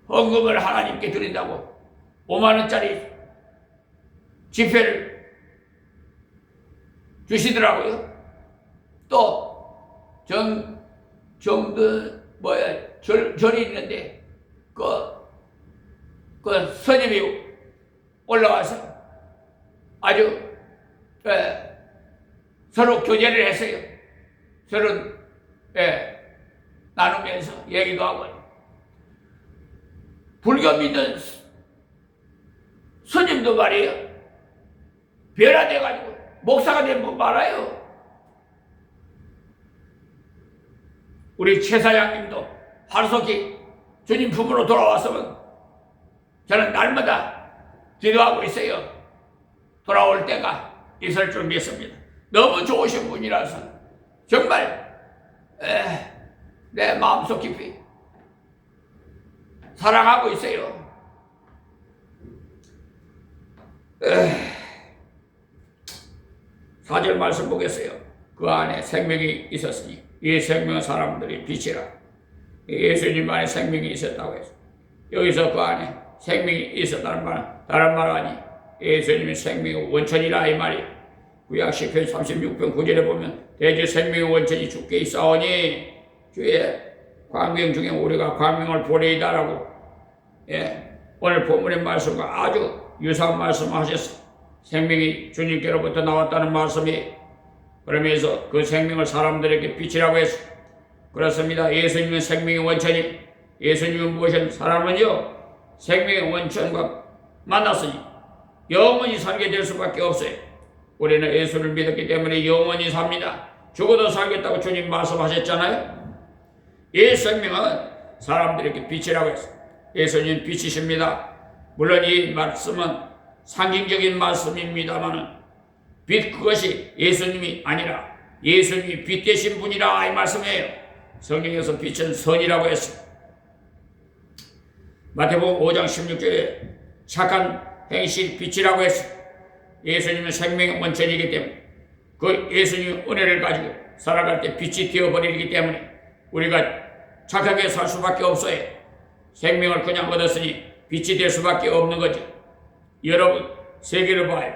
헌금을 하나님께 드린다고 5만원짜리 지폐를 주시더라고요. 또 절이 있는데 그 스님이 올라와서 아주 서로 교제를 했어요. 서로 나누면서 얘기도 하고. 불교 믿는 스님도 말이에요. 변화돼가지고 목사가 되면 말아요. 우리 최사장님도 하루속히 주님 품으로 돌아왔으면 저는 날마다 기도하고 있어요. 돌아올 때가 있을 줄 믿습니다. 너무 좋으신 분이라서 정말 내 마음속 깊이 사랑하고 있어요. 4절 말씀 보겠어요. 그 안에 생명이 있었으니 이 생명은 사람들이 빛이라. 예수님 안에 생명이 있었다고 했어요. 여기서 그 안에 생명이 있었다는 말은 다른 말 아니 예수님이 생명의 원천이라 이 말이. 구약 시편 36편 9절에 보면 대저 생명의 원천이 주께 있사오니 주의 광명 중에 우리가 광명을 보리이다라고 오늘 본문의 말씀과 아주 유사한 말씀을 하셨어요. 생명이 주님께로부터 나왔다는 말씀이 그러면서 그 생명을 사람들에게 빛이라고 했어요. 그렇습니다. 예수님은 생명의 원천이 예수님은 무엇이든 사람은요 생명의 원천과 만났으니 영원히 살게 될 수밖에 없어요. 우리는 예수를 믿었기 때문에 영원히 삽니다. 죽어도 살겠다고 주님 말씀하셨잖아요. 이 생명은 사람들에게 빛이라고 했어요. 예수님 빛이십니다. 물론 이 말씀은 상징적인 말씀입니다만 빛 그것이 예수님이 아니라 예수님이 빛 되신 분이라 이 말씀이에요. 성경에서 빛은 선이라고 했어요. 마태복음 5장 16절에 착한 행실 빛이라고 했어요. 예수님은 생명의 원천이기 때문에 그 예수님의 은혜를 가지고 살아갈 때 빛이 되어버리기 때문에 우리가 착하게 살 수밖에 없어요. 생명을 그냥 얻었으니 빛이 될 수밖에 없는 거죠. 여러분 세계를 봐요.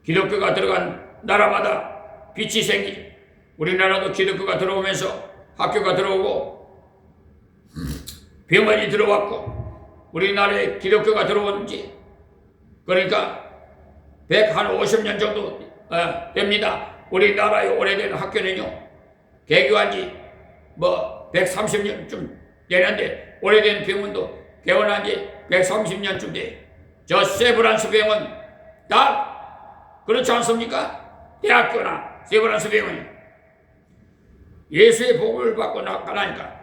기독교가 들어간 나라마다 빛이 생기죠. 우리나라도 기독교가 들어오면서 학교가 들어오고 병원이 들어왔고 우리나라에 기독교가 들어오는지 그러니까 150년 정도 됩니다. 우리나라의 오래된 학교는요 개교한 지 130년쯤 되는데 오래된 병원도 개원한 지 130년쯤 돼요. 저 세브란스 병원 다 그렇지 않습니까? 대학교나 세브란스 병원이 예수의 복음을 받고 나가니까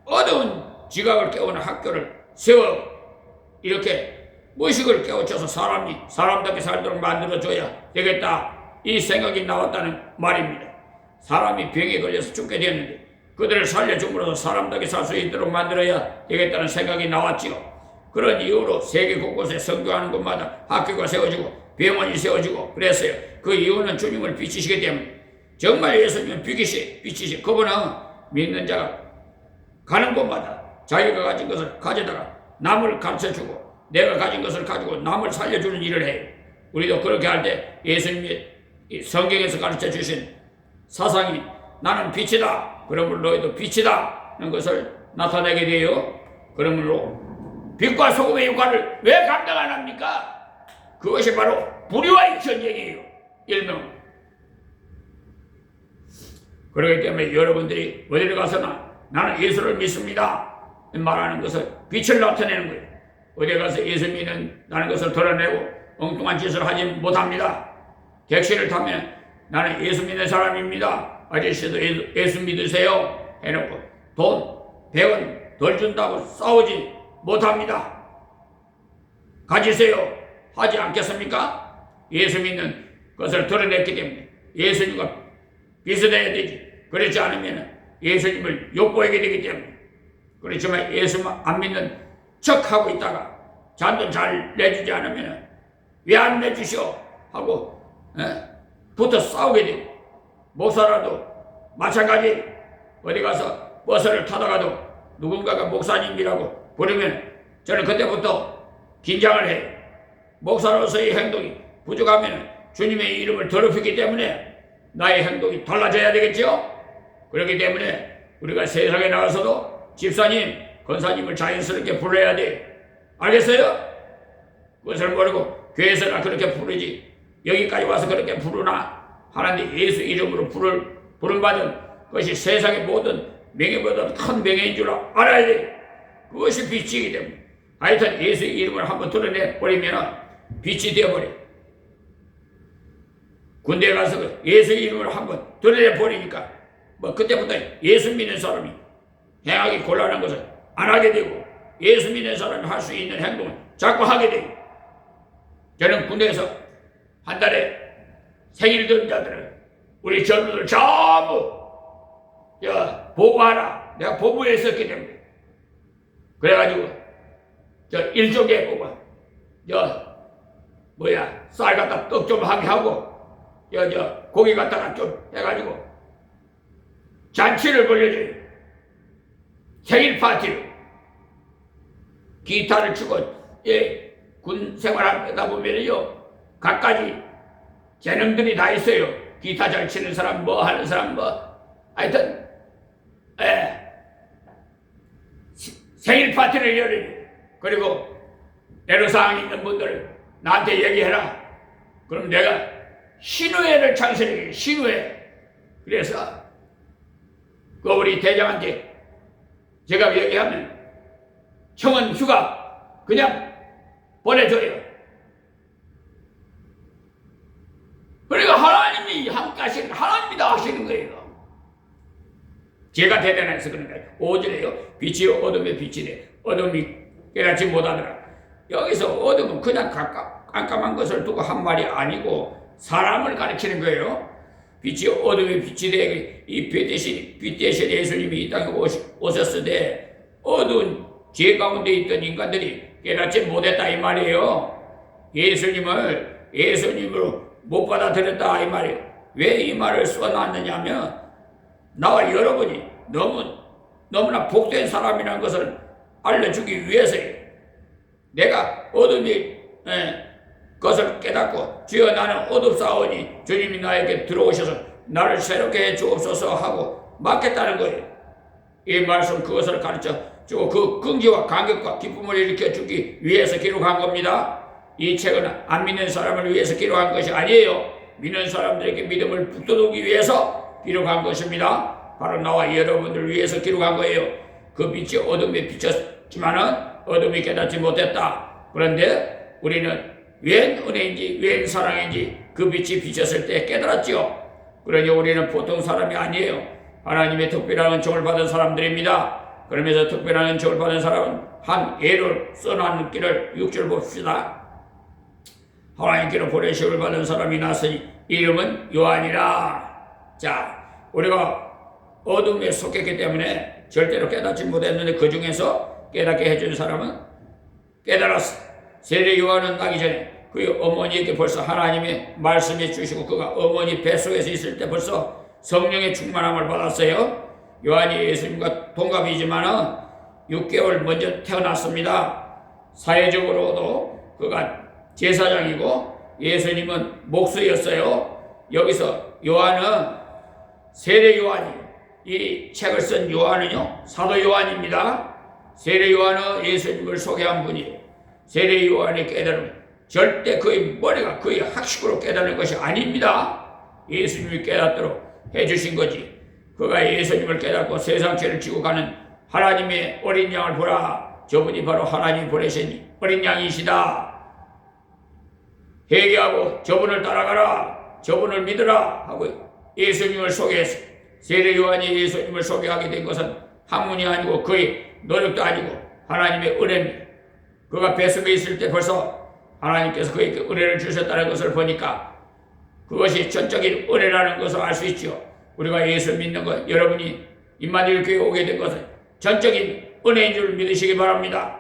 어두운 지각을 깨우는 학교를 세워 이렇게 무식을 깨우쳐서 사람답게 살도록 만들어줘야 되겠다 이 생각이 나왔다는 말입니다. 사람이 병에 걸려서 죽게 되었는데 그들을 살려줌으로써 사람답게 살 수 있도록 만들어야 되겠다는 생각이 나왔지요. 그런 이유로 세계 곳곳에 선교하는 곳마다 학교가 세워지고 병원이 세워지고 그랬어요. 그 이유는 주님을 비치시기 때문에 정말 예수님은 빛이시 그분은 믿는 자가 가는 곳마다 자기가 가진 것을 가져다가 남을 가르쳐주고 내가 가진 것을 가지고 남을 살려주는 일을 해요. 우리도 그렇게 할 때 예수님이 성경에서 가르쳐 주신 사상이 나는 빛이다. 그러므로 너희도 빛이다. 하는 것을 나타내게 돼요. 그러므로 빛과 소금의 역할을 왜 감당 안 합니까? 그것이 바로 불의와의 전쟁이에요. 일명. 그렇기 때문에 여러분들이 어디를 가서나 나는 예수를 믿습니다. 말하는 것을 빛을 나타내는 거예요. 어디 가서 예수 믿는다는 것을 드러내고 엉뚱한 짓을 하지 못합니다. 택시를 타면 나는 예수 믿는 사람입니다. 아저씨도 예수 믿으세요. 해놓고 돈 100원 덜 준다고 싸우지 못합니다. 가지세요. 하지 않겠습니까? 예수 믿는 것을 드러냈기 때문에 예수님과 비슷해야 되지. 그렇지 않으면 예수님을 욕보이게 되기 때문에. 그렇지만 예수 안 믿는 척하고 있다가 잔돈 잘 내주지 않으면 왜 안 내주시오? 하고 붙어 싸우게 되고 목사라도 마찬가지. 어디 가서 버스를 타다가도 누군가가 목사님이라고 부르면 저는 그때부터 긴장을 해요. 목사로서의 행동이 부족하면 주님의 이름을 더럽히기 때문에 나의 행동이 달라져야 되겠죠. 그렇기 때문에 우리가 세상에 나가서도 집사님, 권사님을 자연스럽게 불러야 돼. 알겠어요? 그것을 모르고 교회에서나 그렇게 부르지 여기까지 와서 그렇게 부르나 하나님 예수 이름으로 부름받은 것이 세상의 모든 명예보다 큰 명예인 줄 알아야 돼. 그것이 빛이기 때문에 하여튼 예수 이름을 한번 드러내버리면 빛이 되어버려. 군대에 가서 예수 이름을 한번 드러내버리니까 그때부터 예수 믿는 사람이 행하기 곤란한 것을 안 하게 되고 예수 믿는 사람이 할 수 있는 행동을 자꾸 하게 돼요. 저는 군대에서 한 달에 생일 든 자들은 우리 전부들 전부 보고하라. 내가 보고에 있었기 때문에. 그래가지고 일종의 보고 쌀 갖다 떡 좀 하게 하고 고기 갖다가 좀 해가지고 잔치를 벌려줘요. 생일 파티를. 기타를 치고 군 생활하다 보면요 갖가지 재능들이 다 있어요. 기타 잘 치는 사람, 뭐 하는 사람, 하여튼 생일 파티를 열어요. 그리고 애로사항 있는 분들 나한테 얘기해라. 그럼 내가 신우회를 창설해요. 신우회. 그래서 우리 대장한테 제가 얘기하면 청원 휴가 그냥 보내줘요. 그러니까 하나님이 함께 하시는, 하나님이 다 하시는 거예요. 제가 대단해서 그런 거예요. 5절에요. 빛이 어둠의 빛이래. 어둠이 깨닫지 못하더라. 여기서 어둠은 그냥 깜깜한 것을 두고 한 말이 아니고 사람을 가리키는 거예요. 빛이 어둠의 빛이 되게 이 빛 대신 예수님이 이 땅에 오셨으되 어두운 죄 가운데 있던 인간들이 깨닫지 못했다 이 말이에요. 예수님으로 못 받아들였다 이 말이에요. 왜 이 말을 써놨느냐면 나와 여러분이 너무나 복된 사람이라는 것을 알려주기 위해서예요. 내가 어둠의 것을 깨닫고 주여 나는 어둡사오니 주님이 나에게 들어오셔서 나를 새롭게 해 주옵소서 하고 맡겠다는 거예요. 이 말씀 그것을 가르쳐 주고 그 긍지와 감격과 기쁨을 일으켜 주기 위해서 기록한 겁니다. 이 책은 안 믿는 사람을 위해서 기록한 것이 아니에요. 믿는 사람들에게 믿음을 북돋우기 위해서 기록한 것입니다. 바로 나와 여러분들을 위해서 기록한 거예요. 그 빛이 어둠에 비쳤지만은 어둠이 깨닫지 못했다. 그런데 우리는 웬 은혜인지 웬 사랑인지 그 빛이 비쳤을 때 깨달았지요. 그러니 우리는 보통 사람이 아니에요. 하나님의 특별한 은총을 받은 사람들입니다. 그러면서 특별한 은총을 받은 사람은 한 예를 써놨기를 6절 봅시다. 하나님께로 보내심을 받은 사람이 났으니 이름은 요한이라. 자, 우리가 어둠에 속했기 때문에 절대로 깨닫지 못했는데 그 중에서 깨닫게 해준 사람은 깨달았어. 세례 요한은 나기 전에 그 어머니에게 벌써 하나님의 말씀해 주시고 그가 어머니 뱃속에서 있을 때 벌써 성령의 충만함을 받았어요. 요한이 예수님과 동갑이지만은 6개월 먼저 태어났습니다. 사회적으로도 그가 제사장이고 예수님은 목수였어요. 여기서 요한은 세례 요한이 이 책을 쓴 요한은요 사도 요한입니다. 세례 요한은 예수님을 소개한 분이에요. 세례 요한의 깨달음 절대 그의 머리가 그의 학식으로 깨닫는 것이 아닙니다. 예수님이 깨닫도록 해주신 거지. 그가 예수님을 깨닫고 세상 죄를 지고 가는 하나님의 어린 양을 보라. 저분이 바로 하나님이 보내신 어린 양이시다. 회개하고 저분을 따라가라. 저분을 믿으라 하고 예수님을 소개했어. 세례 요한이 예수님을 소개하게 된 것은 학문이 아니고 그의 노력도 아니고 하나님의 은혜입니다. 그가 뱃속에 있을 때 벌써 하나님께서 그에게 은혜를 주셨다는 것을 보니까 그것이 전적인 은혜라는 것을 알 수 있죠. 우리가 예수 믿는 것, 여러분이 임마누엘 교회에 오게 된 것은 전적인 은혜인 줄 믿으시기 바랍니다.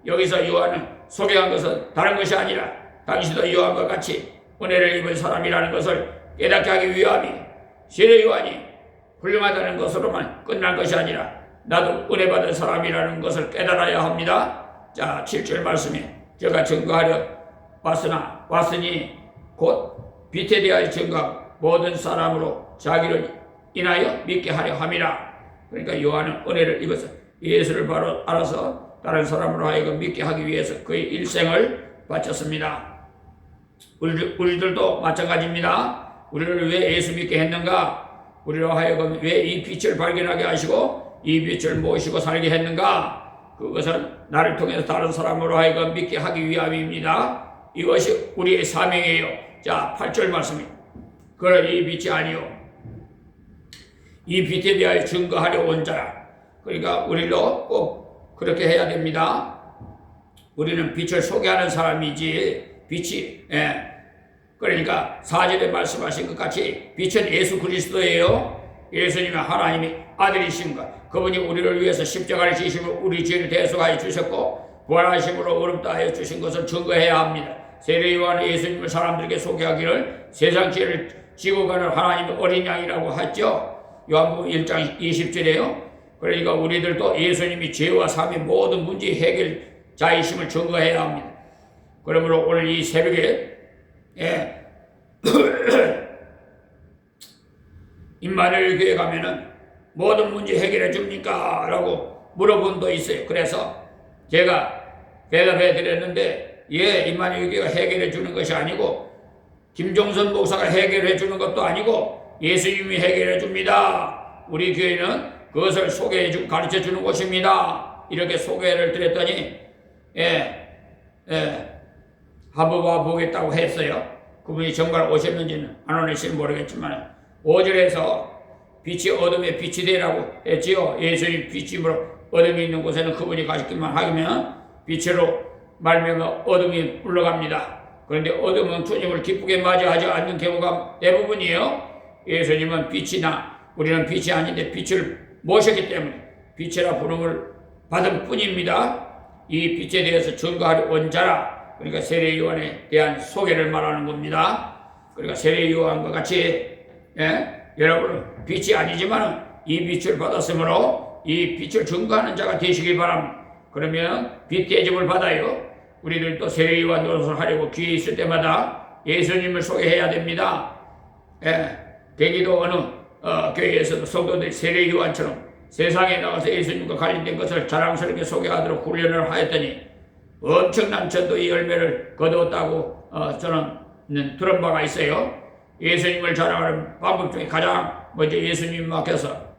여기서 요한은 소개한 것은 다른 것이 아니라 당신도 요한과 같이 은혜를 입은 사람이라는 것을 깨닫게 하기 위함이 세례 요한이 훌륭하다는 것으로만 끝난 것이 아니라 나도 은혜 받은 사람이라는 것을 깨달아야 합니다. 자, 7절 말씀에 제가 증거하려 왔으니 곧 빛에 대하여 증거하고 모든 사람으로 자기를 인하여 믿게 하려 함이라. 그러니까 요한은 은혜를 입어서 예수를 바로 알아서 다른 사람으로 하여금 믿게 하기 위해서 그의 일생을 바쳤습니다. 우리들도 마찬가지입니다. 우리를 왜 예수 믿게 했는가? 우리로 하여금 왜 이 빛을 발견하게 하시고 이 빛을 모시고 살게 했는가? 그것은 나를 통해서 다른 사람으로 하여금 믿게 하기 위함입니다. 이것이 우리의 사명이에요. 자, 8절 말씀입니다. 그러나 이 빛이 아니요 이 빛에 대하여 증거하려 온 자라. 그러니까 우리도 꼭 그렇게 해야 됩니다. 우리는 빛을 소개하는 사람이지 빛이 그러니까 4절에 말씀하신 것 같이 빛은 예수 그리스도예요. 예수님은 하나님의 아들이신가. 그분이 우리를 위해서 십자가를 지심으로 우리 죄를 대속하여 주셨고 부활하심으로 어렵다 하여 주신 것을 증거해야 합니다. 세례 요한은 예수님을 사람들에게 소개하기를 세상 죄를 지고 가는 하나님의 어린 양이라고 했죠. 요한복음 1장 20절에요. 그러니까 우리들도 예수님이 죄와 삶의 모든 문제 해결자이심을 증거해야 합니다. 그러므로 오늘 이 새벽에 임마누엘 교회 가면은 모든 문제 해결해 줍니까? 라고 물어본 도 있어요. 그래서 제가 대답해 드렸는데 임마누엘 교회가 해결해 주는 것이 아니고 김종선 목사가 해결해 주는 것도 아니고 예수님이 해결해 줍니다. 우리 교회는 그것을 소개해 주 가르쳐 주는 곳입니다. 이렇게 소개를 드렸더니 한번 와보겠다고 했어요. 그분이 정말 오셨는지는 안 오실지는 모르겠지만 5절에서 빛이 어둠에 빛이 되라고 했지요. 예수님 빛이므로 어둠이 있는 곳에는 그분이 가시기만 하면 빛으로 말미암아 어둠이 물러갑니다. 그런데 어둠은 주님을 기쁘게 맞이하지 않는 경우가 대부분이에요. 예수님은 빛이나 우리는 빛이 아닌데 빛을 모셨기 때문에 빛이라 부름을 받은 뿐입니다. 이 빛에 대해서 증거하려 온 자라. 그러니까 세례 요한에 대한 소개를 말하는 겁니다. 그러니까 세례 요한과 같이 여러분은 빛이 아니지만 이 빛을 받았으므로 이 빛을 증거하는 자가 되시길 바랍니다. 그러면 빛 대접을 받아요. 우리들도 세례 요한 노릇을 하려고 기회 있을 때마다 예수님을 소개해야 됩니다. 대기도 어느 교회에서도 성도들이 세례 요한처럼 세상에 나가서 예수님과 관련된 것을 자랑스럽게 소개하도록 훈련을 하였더니 엄청난 전도의 열매를 거두었다고 저는 들은 바가 있어요. 예수님을 자랑하는 방법 중에 가장 먼저 예수님 맡겨서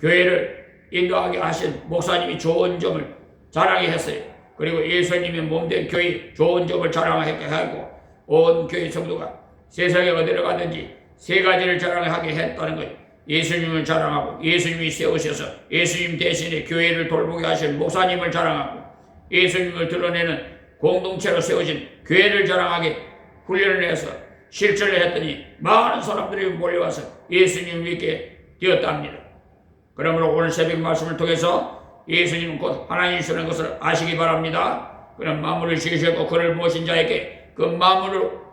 교회를 인도하게 하신 목사님이 좋은 점을 자랑해 했어요. 그리고 예수님의 몸된 교회 좋은 점을 자랑하게 하고 온 교회 성도가 세상에 어디를 가든지 세 가지를 자랑하게 했다는 거예요. 예수님을 자랑하고 예수님이 세우셔서 예수님 대신에 교회를 돌보게 하신 목사님을 자랑하고 예수님을 드러내는 공동체로 세워진 교회를 자랑하게 훈련을 해서 실천을 했더니 많은 사람들이 몰려와서 예수님을 믿게 되었답니다. 그러므로 오늘 새벽 말씀을 통해서 예수님은 곧 하나님이시라는 것을 아시기 바랍니다. 그런 마음을 지으셨고 그를 모신 자에게 그 마음으로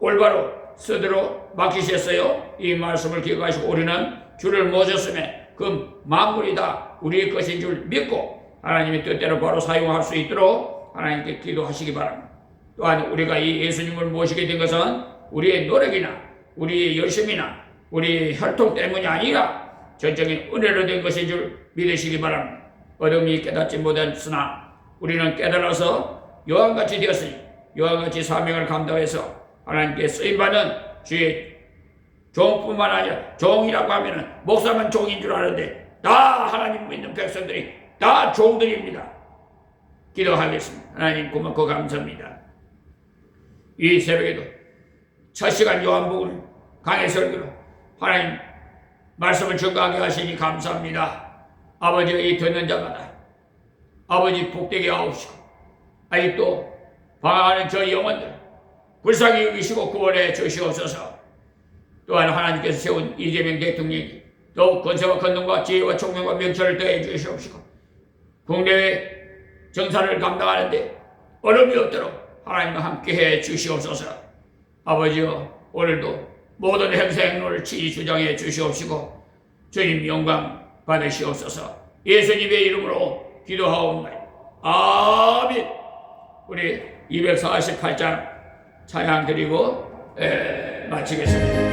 올바로 쓰도록 맡기셨어요. 이 말씀을 기억하시고 우리는 주를 모셨음에 그 만물이 다 우리의 것인 줄 믿고 하나님의 뜻대로 바로 사용할 수 있도록 하나님께 기도하시기 바랍니다. 또한 우리가 이 예수님을 모시게 된 것은 우리의 노력이나 우리의 열심이나 우리의 혈통 때문이 아니라 전적인 은혜로 된 것인 줄 믿으시기 바랍니다. 어둠이 깨닫지 못했으나 우리는 깨달아서 요한같이 되었으니 요한같이 사명을 감당해서 하나님께 쓰임받는 주의 종뿐만 아니라 종이라고 하면 목사만 종인 줄 아는데 다 하나님 믿는 백성들이 다 종들입니다. 기도하겠습니다. 하나님 고맙고 감사합니다. 이 새벽에도 첫 시간 요한복음 강해 설교로 하나님 말씀을 증거하게 하시니 감사합니다. 아버지 이 듣는 자마다 아버지 복되게 하옵시고 아직도 방황하는 저 영혼들 불쌍히 여기시고 구원해 주시옵소서. 또한 하나님께서 세운 이재명 대통령이 더욱 권세와 권능과 지혜와 총명과 명철을 더해 주시옵시고 국내외 정사를 감당하는데 어려움이 없도록 하나님과 함께해 주시옵소서. 아버지여 오늘도 모든 행사 행로를 친히 주장해 주시옵시고 주님 영광 받으시옵소서. 예수님의 이름으로 기도하옵나이다. 아멘. 우리 248장 찬양 드리고 마치겠습니다.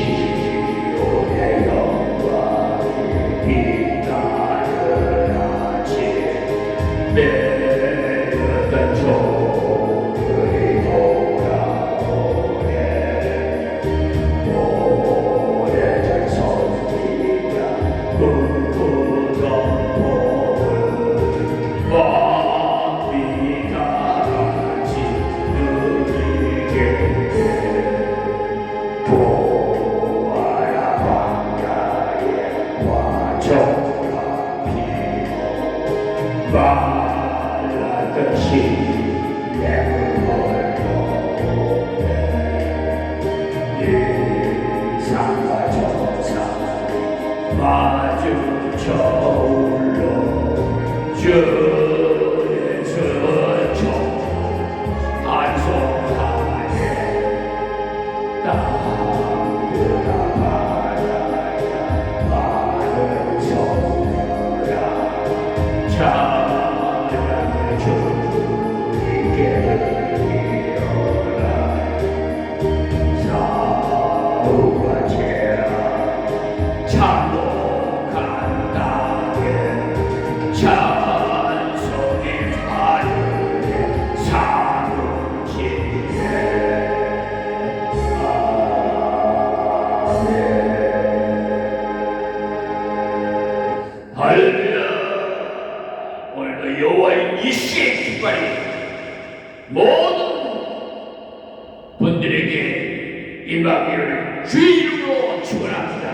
시온의 영광이 빛나 저에서 반송하네 땅들아 바다야 마늘 성녀라 찬양을 주님께 드리어라 사우가 죄라 참독한 땅에 찬송의 하늘에 사는지에 아멘. 할렐루야. 오늘도 여호와의 이시의 깃발이 모든 분들에게 임하기를 주의 이름으로 축원합니다.